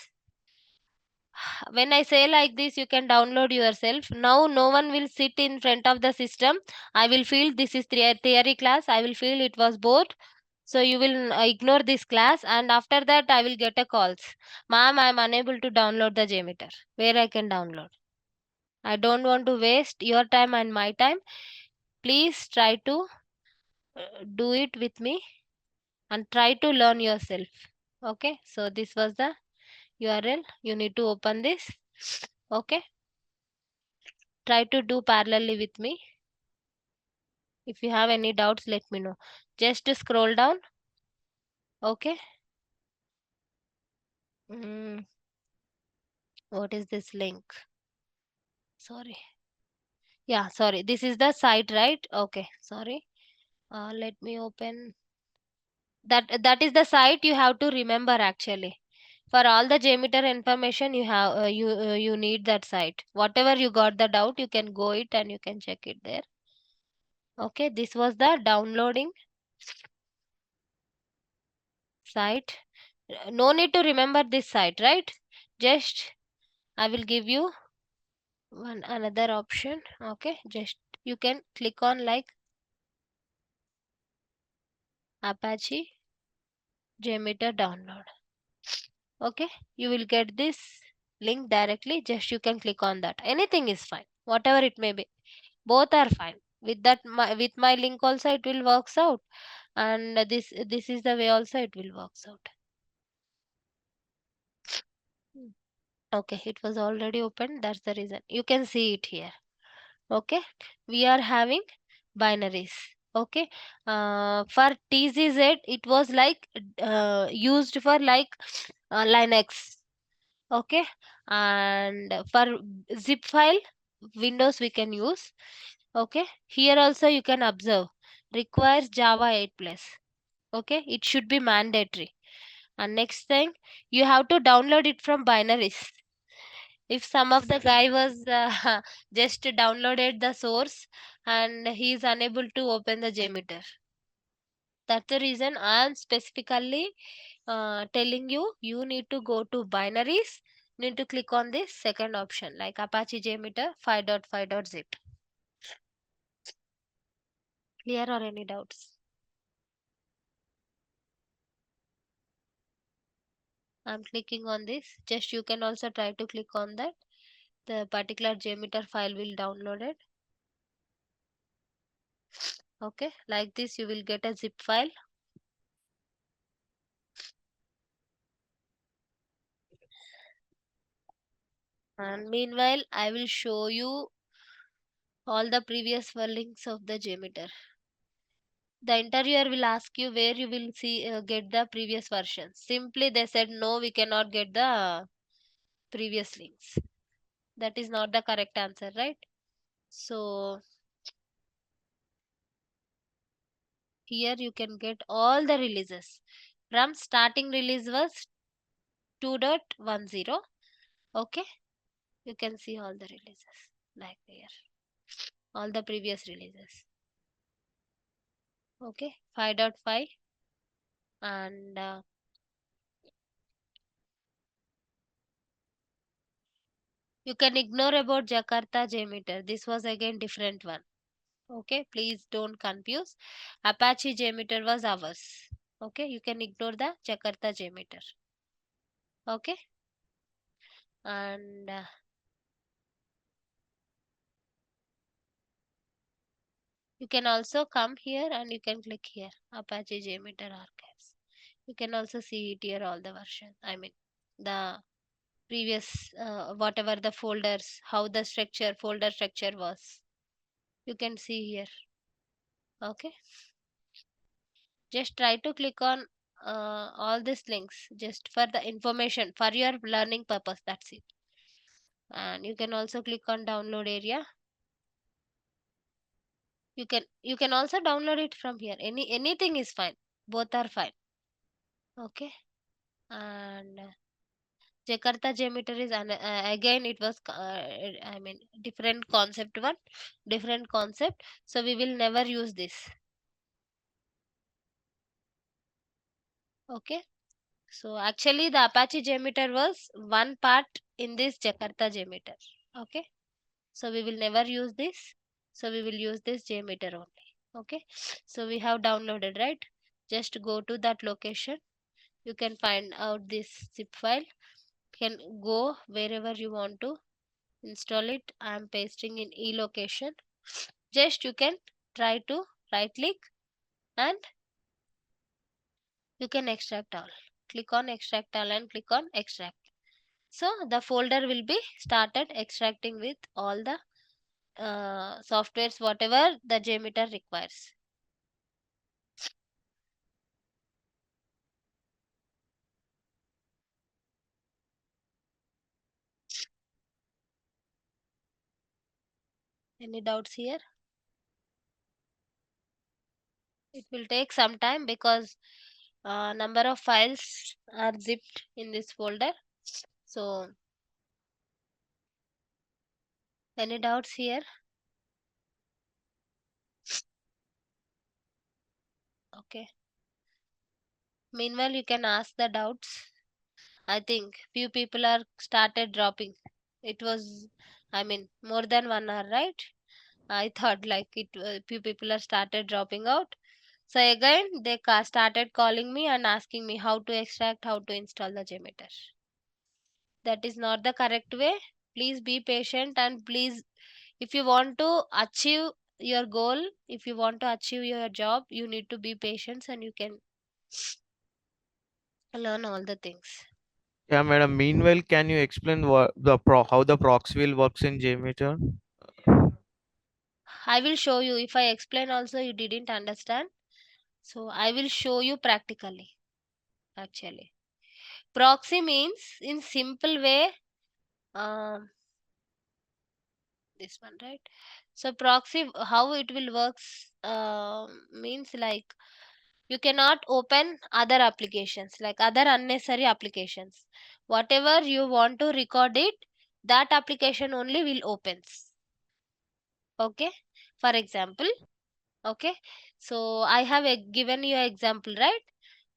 when I say like this, you can download yourself. Now no one will sit in front of the system. I will feel this is theory class. I will feel it was bored. So you will ignore this class, and after that I will get a calls. Ma'am, I am unable to download the JMeter. Where I can download? I don't want to waste your time and my time. Please try to do it with me and try to learn yourself. Okay, so this was the URL. You need to open this. Okay, try to do parallelly with me. If you have any doubts, let me know. Just scroll down. Okay. What is this link? Sorry. Yeah, sorry. This is the site, right? Okay, sorry. Let me open. That is the site you have to remember actually. For all the JMeter information, you have you need that site. Whatever you got the doubt, you can go it and you can check it there. Okay, this was the downloading site. No need to remember this site, right? Just I will give you one another option. Okay, just you can click on like Apache JMeter download. Okay, you will get this link directly. Just you can click on that. Anything is fine, whatever it may be. Both are fine. With that, with my link also it will works out, and this is the way also it will works out. Okay, it was already open. That's the reason. You can see it here. Okay, we are having binaries. Okay, for TZZ it was like used for like Linux. Okay, and for zip file Windows we can use. Okay, here also you can observe requires Java 8 plus. Okay, it should be mandatory. And next thing, you have to download it from binaries. If some of the guy was just downloaded the source and he is unable to open the JMeter, that's the reason I am specifically telling you, you need to go to binaries, need to click on this second option like Apache JMeter 5.5.zip. Clear or any doubts? I'm clicking on this. Just you can also try to click on that. The particular JMeter file will download it. Okay, like this you will get a zip file. And meanwhile, I will show you all the previous links of the JMeter. The interviewer will ask you where you will see get the previous versions. Simply they said no, we cannot get the previous links. That is not the correct answer, right? So here you can get all the releases. From starting release was 2.10. Okay, you can see all the releases like here, all the previous releases. Okay, 5.5 and you can ignore about Jakarta JMeter. This was again different one. Okay, please don't confuse. Apache JMeter was ours. Okay, you can ignore the Jakarta JMeter. Okay, and You can also come here and you can click here Apache JMeter archives. You can also see it here, all the version. I mean, the previous whatever the folders, how the folder structure was. You can see here. Okay. Just try to click on all these links just for the information for your learning purpose. That's it. And you can also click on download area. You can also download it from here. Anything is fine. Both are fine. Okay. And Jakarta JMeter is again it was I mean different concept one, different concept. So we will never use this. Okay. So actually the Apache JMeter was one part in this Jakarta JMeter. Okay. So we will never use this. So we will use this JMeter only. Okay. So we have downloaded, right? Just go to that location. You can find out this zip file. Can go wherever you want to install it. I am pasting in e location. Just you can try to right click and you can extract all. Click on extract all and click on extract. So the folder will be started extracting with all the softwares whatever the JMeter requires. Any doubts here? It will take some time because number of files are zipped in this folder. So any doubts here? Okay. Meanwhile, you can ask the doubts. I think few people are started dropping. It was, I mean, more than 1 hour, right? I thought like few people are started dropping out. So again, they started calling me and asking me how to extract, how to install the JMeter. That is not the correct way. Please be patient and please, if you want to achieve your goal, if you want to achieve your job, you need to be patient and you can learn all the things. Yeah, madam. Meanwhile, can you explain how the proxy wheel works in JMeter? I will show you. If I explain also you didn't understand, so I will show you practically. Actually, proxy means in simple way, um, this one, right? So proxy, how it will works means like you cannot open other applications, like other unnecessary applications. Whatever you want to record it, that application only will opens. Okay. For example, okay, so I have given you an example, right?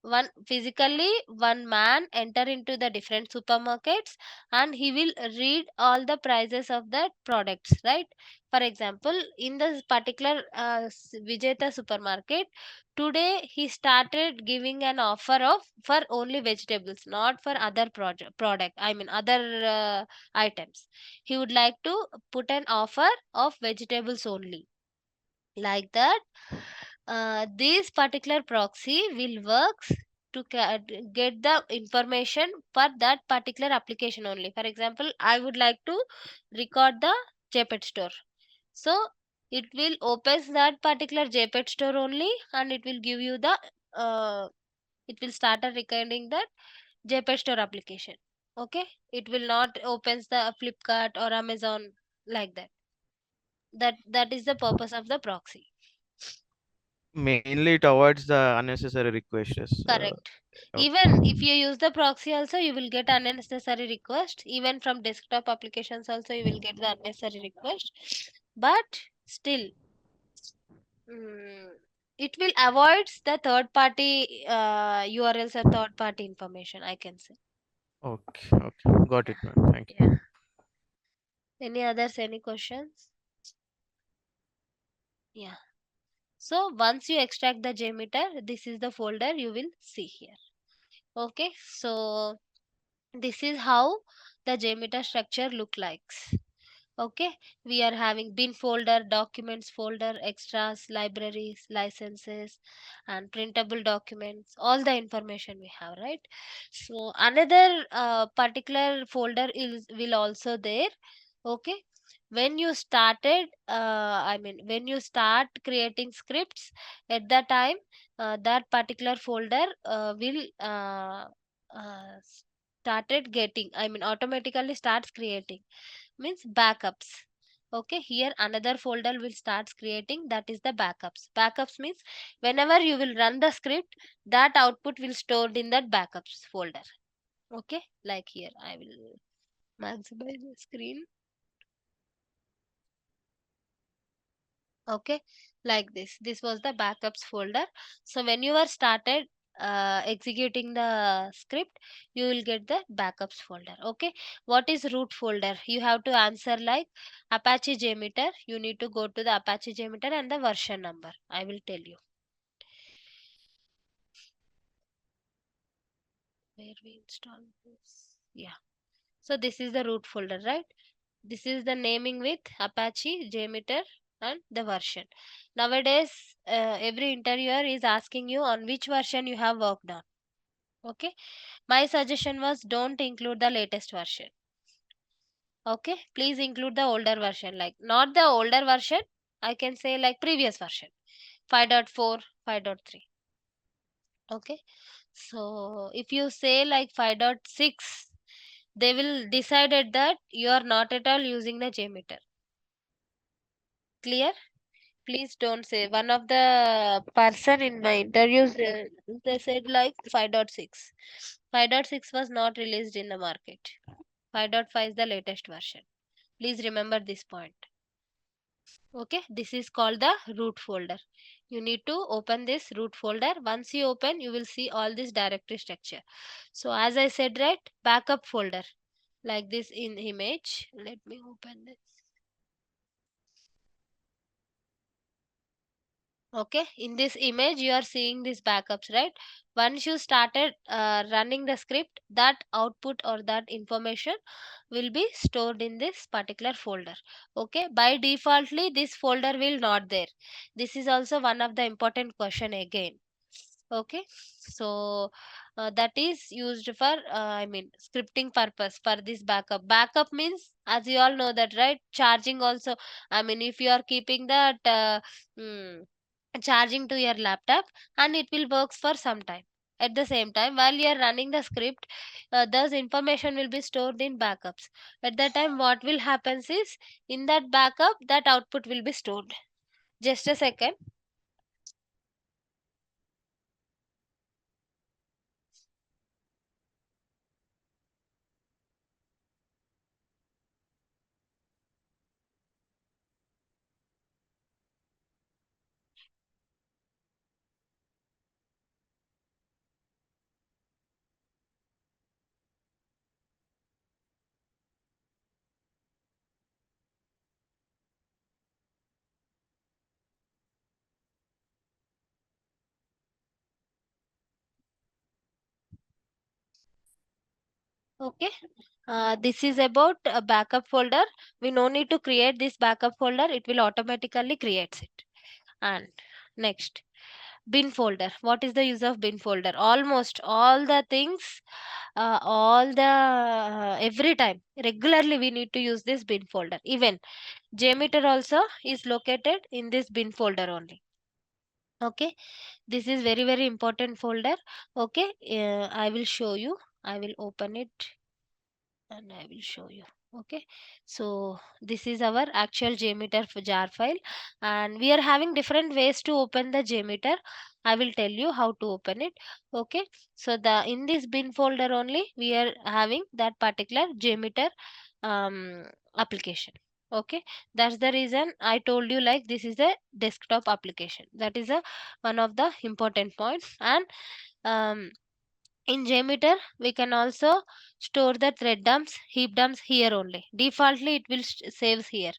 One man enter into the different supermarkets and he will read all the prices of the products, right? For example, in this particular Vijeta supermarket, today he started giving an offer of for only vegetables, not for other product, I mean other items. He would like to put an offer of vegetables only, like that. This particular proxy will works to get the information for that particular application only. For example, I would like to record the JPEG store, so it will opens that particular JPEG store only and it will give you the it will start a recording that JPEG store application. Okay, it will not opens the Flipkart or Amazon, like that. That is the purpose of the proxy. Mainly, it avoids the unnecessary requests. Correct. Okay. Even if you use the proxy also, you will get unnecessary request. Even from desktop applications also, you will get the unnecessary request. But still, it will avoid the third party URLs or third party information, I can say. Okay. Okay. Got it, ma'am. Thank Yeah. you. Any others? Any questions? Yeah. So once you extract the JMeter, this is the folder you will see here. Okay. So this is how the JMeter structure look likes. Okay, we are having bin folder, documents folder, extras, libraries, licenses, and printable documents, all the information we have, right? So another particular folder is will also there. Okay, when you started when you start creating scripts, at that time that particular folder will uh, started getting, automatically starts creating, means backups. Okay, here another folder will starts creating, that is the backups. Backups means whenever you will run the script, that output will stored in that backups folder. Okay, like here I will maximize the screen. Okay, like this was the backups folder. So when you are started executing the script, you will get the backups folder. Okay, what is root folder? You have to answer like Apache JMeter. You need to go to the Apache JMeter and the version number I will tell you. Where we install this, yeah. So this is the root folder, right? This is the naming with Apache JMeter and the version. Nowadays, every interviewer is asking you on which version you have worked on. Okay, my suggestion was don't include the latest version. Okay, please include the older version, like not the older version. I can say like previous version 5.4, 5.3. Okay, so if you say like 5.6, they will decided that you are not at all using the JMeter. Clear? Please don't say. One of the person in my interviews, they said like 5.6. 5.6 was not released in the market. 5.5 is the latest version. Please remember this point. Okay, this is called the root folder. You need to open this root folder. Once you open, you will see all this directory structure. So as I said, right, backup folder like this in image. Let me open this. Okay, in this image you are seeing these backups, right? Once you started running the script, that output or that information will be stored in this particular folder. Okay, by defaultly this folder will not there. This is also one of the important question again. Okay, so that is used for scripting purpose for this backup means, as you all know that, right? Charging also, if you are keeping that mm, charging to your laptop, and it will works for some time. At the same time, while you are running the script, those information will be stored in backups. At that time, what will happens is, in that backup, that output will be stored. Just a second. Okay, this is about a backup folder. We no need to create this backup folder, it will automatically creates it. And next, bin folder. What is the use of bin folder? Almost all the things, all the every time regularly we need to use this bin folder. Even JMeter also is located in this bin folder only. Okay, this is very very important folder. Okay, I will show you. I will open it and I will show you. Okay, so this is our actual JMeter jar file, and we are having different ways to open the JMeter. I will tell you how to open it. Okay, so the in this bin folder only we are having that particular JMeter application. Okay, that's the reason I told you like this is a desktop application. That is a one of the important points. And um, in JMeter, we can also store the thread dumps, heap dumps here only. Defaultly, it will saves here.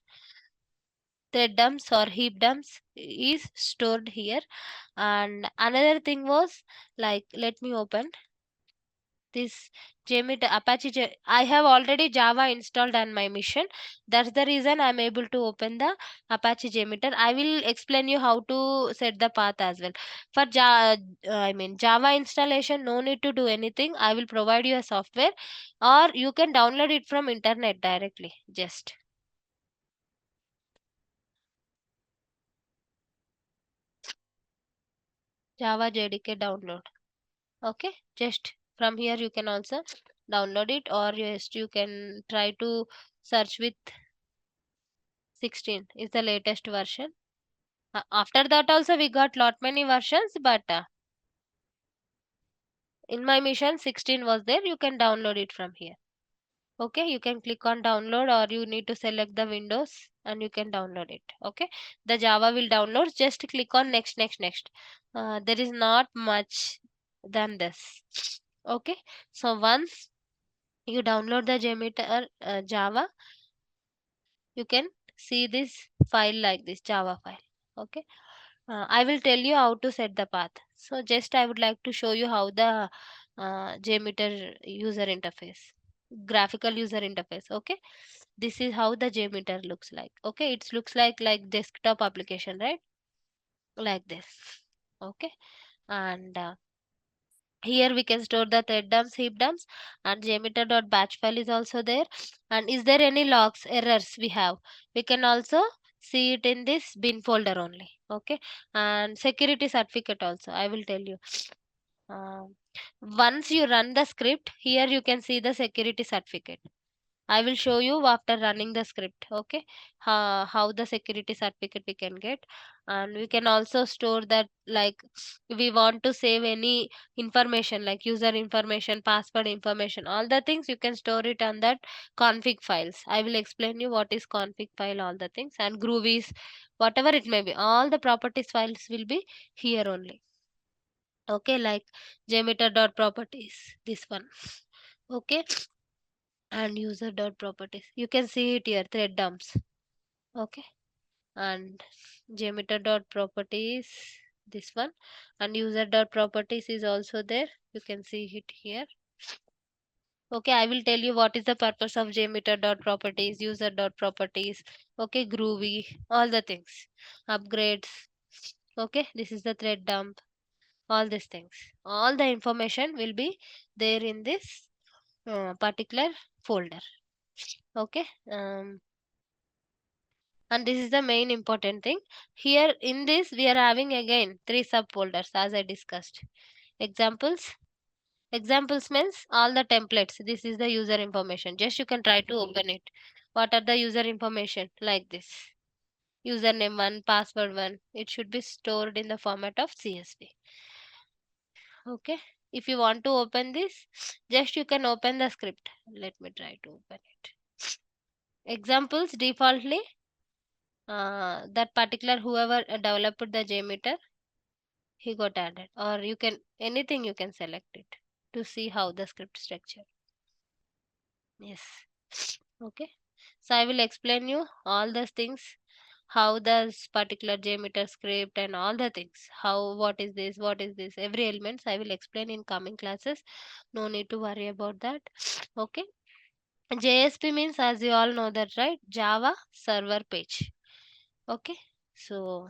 Thread dumps or heap dumps is stored here. And another thing was like, let me open this JMeter Apache. I have already Java installed on my machine. That's the reason I'm able to open the Apache JMeter. I will explain you how to set the path as well. For Java installation, no need to do anything. I will provide you a software, or you can download it from internet directly. Just Java JDK download. Okay, just from here you can also download it, or just you can try to search with 16 is the latest version. After that also we got lot many versions, but in my mission 16 was there. You can download it from here. Okay, you can click on download, or you need to select the Windows and you can download it. Okay, the Java will download. Just click on next, next, next. There is not much than this. Okay, so once you download the JMeter Java, you can see this file like this Java file. Okay, I will tell you how to set the path. So just I would like to show you how the JMeter user interface, graphical user interface. Okay, this is how the JMeter looks like. Okay, it looks like desktop application, right? Like this. Okay, and here we can store the thread dumps, heap dumps, and jmeter.batch file is also there. And is there any logs, errors we have? We can also see it in this bin folder only. Okay, and security certificate also. I will tell you. Um, Once you run the script, here you can see the security certificate. I will show you after running the script. Okay, how the security certificate we can get, and we can also store that, like we want to save any information like user information, password information, all the things you can store it on that config files. I will explain you what is config file, all the things, and groovies, whatever it may be, all the properties files will be here only. Okay, like jmeter.properties, this one. Okay, and user dot properties, you can see it here, thread dumps. Okay, and jmeter dot properties, this one, and user dot properties is also there, you can see it here. Okay, I will tell you what is the purpose of jmeter dot properties, user dot properties. Okay, groovy, all the things, upgrades. Okay, this is the thread dump, all these things, all the information will be there in this particular folder. Okay, and this is the main important thing. Here in this we are having again three subfolders as I discussed. Examples means all the templates. This is the user information, just you can try to open it. What are the user information? Like this, username 1, password 1, it should be stored in the format of CSV. Okay, if you want to open this, just you can open the script. Let me try to open it. Examples, defaultly that particular whoever developed the JMeter, he got added, or you can anything you can select it to see how the script structure. Yes. Okay, so I will explain you all those things, how this particular JMeter script and all the things, how what is this, every elements I will explain in coming classes. No need to worry about that. Okay, JSP means, as you all know that, right? Java server page. Okay, so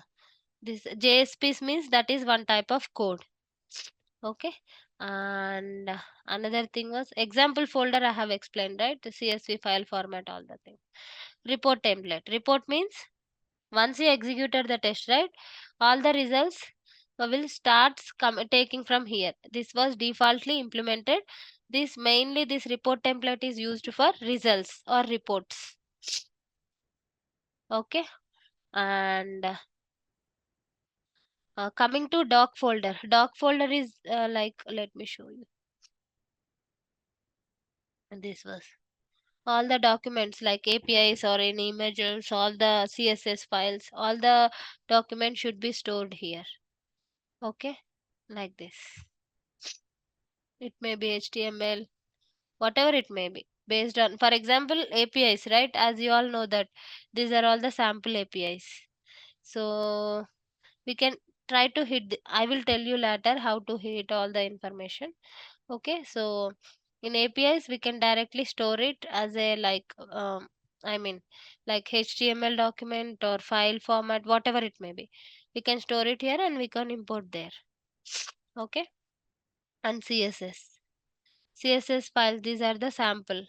this JSP means that is one type of code. Okay, and another thing was example folder I have explained, right? The CSV file format, all the things. Report template. Report means once you executed the test, right, all the results will start taking from here. This was defaultly implemented. This report template is used for results or reports. Okay, and coming to doc folder. Doc folder is like, let me show you. This was all the documents like APIs or any images, all the CSS files, all the documents should be stored here. Okay, like this. It may be HTML, whatever it may be, based on, for example, APIs, right? As you all know that these are all the sample APIs. So we can try to hit I will tell you later how to hit all the information. Okay, so in APIs we can directly store it as a I mean like HTML document or file format, whatever it may be. We can store it here and we can import there. Okay, and CSS files, these are the sample.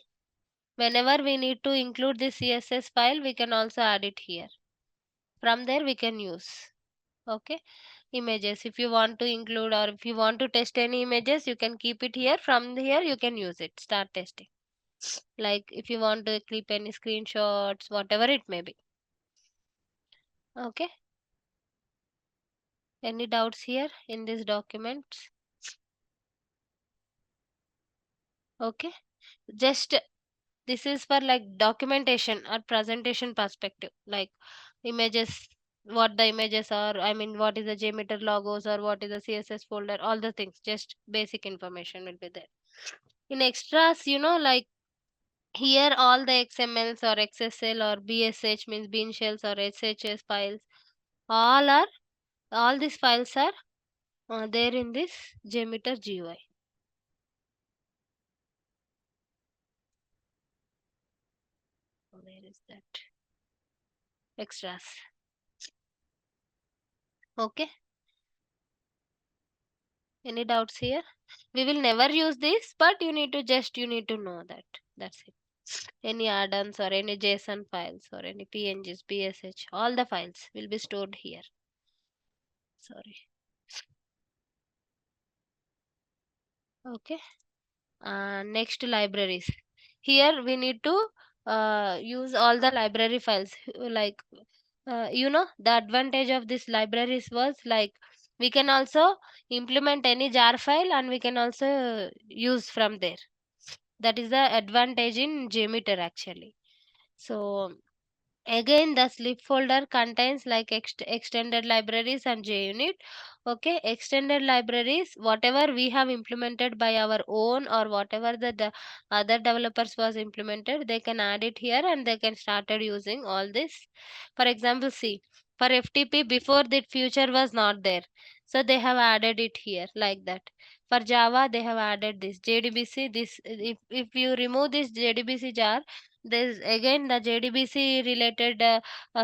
Whenever we need to include the CSS file, we can also add it here. From there we can use. Okay, images, if you want to include or if you want to test any images, you can keep it here. From here you can use it, start testing. Like if you want to clip any screenshots, whatever it may be. Okay, any doubts here in this document? Okay, just this is for like documentation or presentation perspective, like images, what the images are, I mean what is the JMeter logos or what is the CSS folder, all the things, just basic information will be there. In extras, like here all the XMLs or XSL or BSH means bean shells or SHS files, all are all these files are there in this JMeter GUI. Where is that? Extras. Okay. Any doubts here? We will never use this, but you need to know that. That's it. Any add-ons or any JSON files or any PNGs, BSH, all the files will be stored here. Sorry. Okay. Next, libraries. Here we need to use all the library files. Like the advantage of this libraries was like we can also implement any jar file and we can also use from there. That is the advantage in JMeter actually. So again, the slip folder contains like extended libraries and JUnit. Okay, extended libraries, whatever we have implemented by our own or whatever the other developers was implemented, they can add it here and they can started using all this. For example, see, for FTP before that feature was not there, so they have added it here like that. For Java, they have added this JDBC. This if you remove this JDBC jar, there's again the JDBC related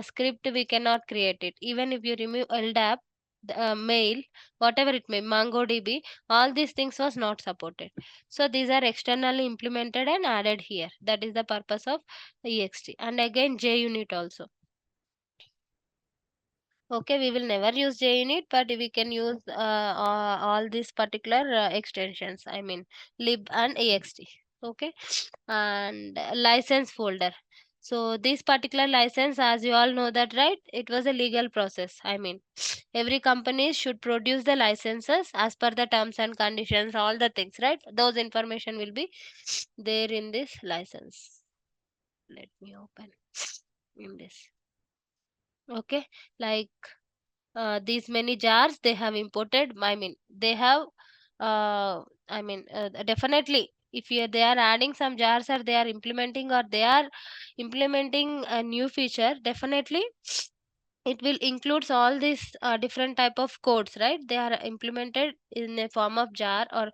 script we cannot create it. Even if you remove LDAP, mail, whatever it may, MongoDB, all these things was not supported. So these are externally implemented and added here. That is the purpose of EXT. And again JUnit also. Okay, we will never use JUnit, but we can use all these particular extensions. I mean lib and ext. Okay, and license folder. So this particular license, as you all know that, right? It was a legal process. I mean, every company should produce the licenses as per the terms and conditions, all the things, right? Those information will be there in this license. Let me open in this. Okay, like these many jars they have imported, I mean they have definitely if they are adding some jars or they are implementing or they are implementing a new feature, definitely it will includes all these different type of codes, right? They are implemented in a form of jar, or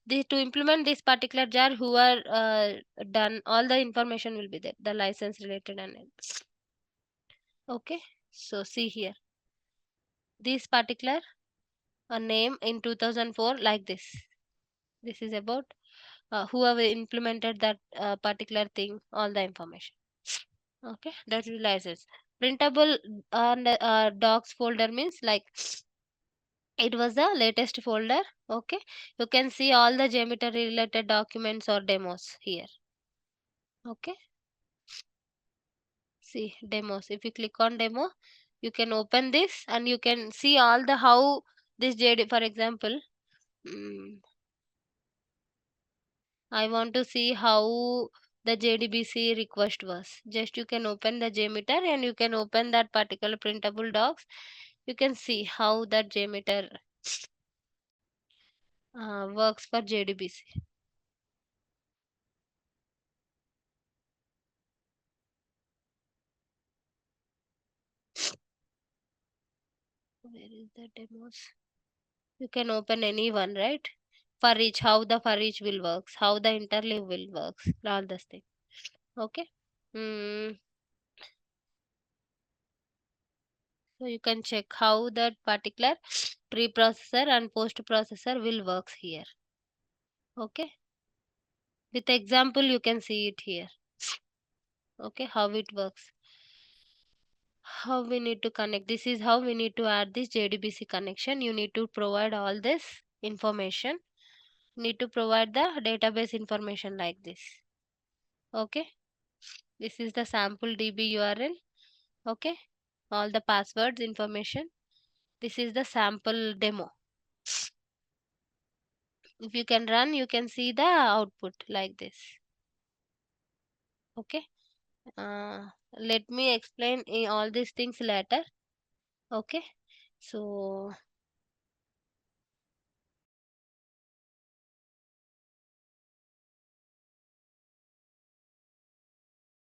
to implement this particular jar who are done, all the information will be there, the license related and okay. So see here, this particular a name in 2004 like this is about whoever implemented that particular thing, all the information. Okay, that is license. Printable and docs folder means like it was the latest folder. Okay, you can see all the JMeter related documents or demos here. Okay, see demos, if you click on demo, you can open this and you can see all the how this JD, for example, I want to see how the JDBC request was. Just you can open the JMeter and you can open that particular printable docs. You can see how that JMeter works for JDBC. Where is the demos? You can open any one, right? for each, how the for each will works, how the interleave will works, all this thing. Okay. mm, so you can check how that particular preprocessor and post processor will works here. Okay, with example you can see it here. Okay, how it works, how we need to connect, this is how we need to add this JDBC connection. You need to provide all this information, need to provide the database information like this. Okay, this is the sample DB URL. Okay, all the passwords information, this is the sample demo. If you can run, you can see the output like this. Okay, let me explain all these things later. Okay, so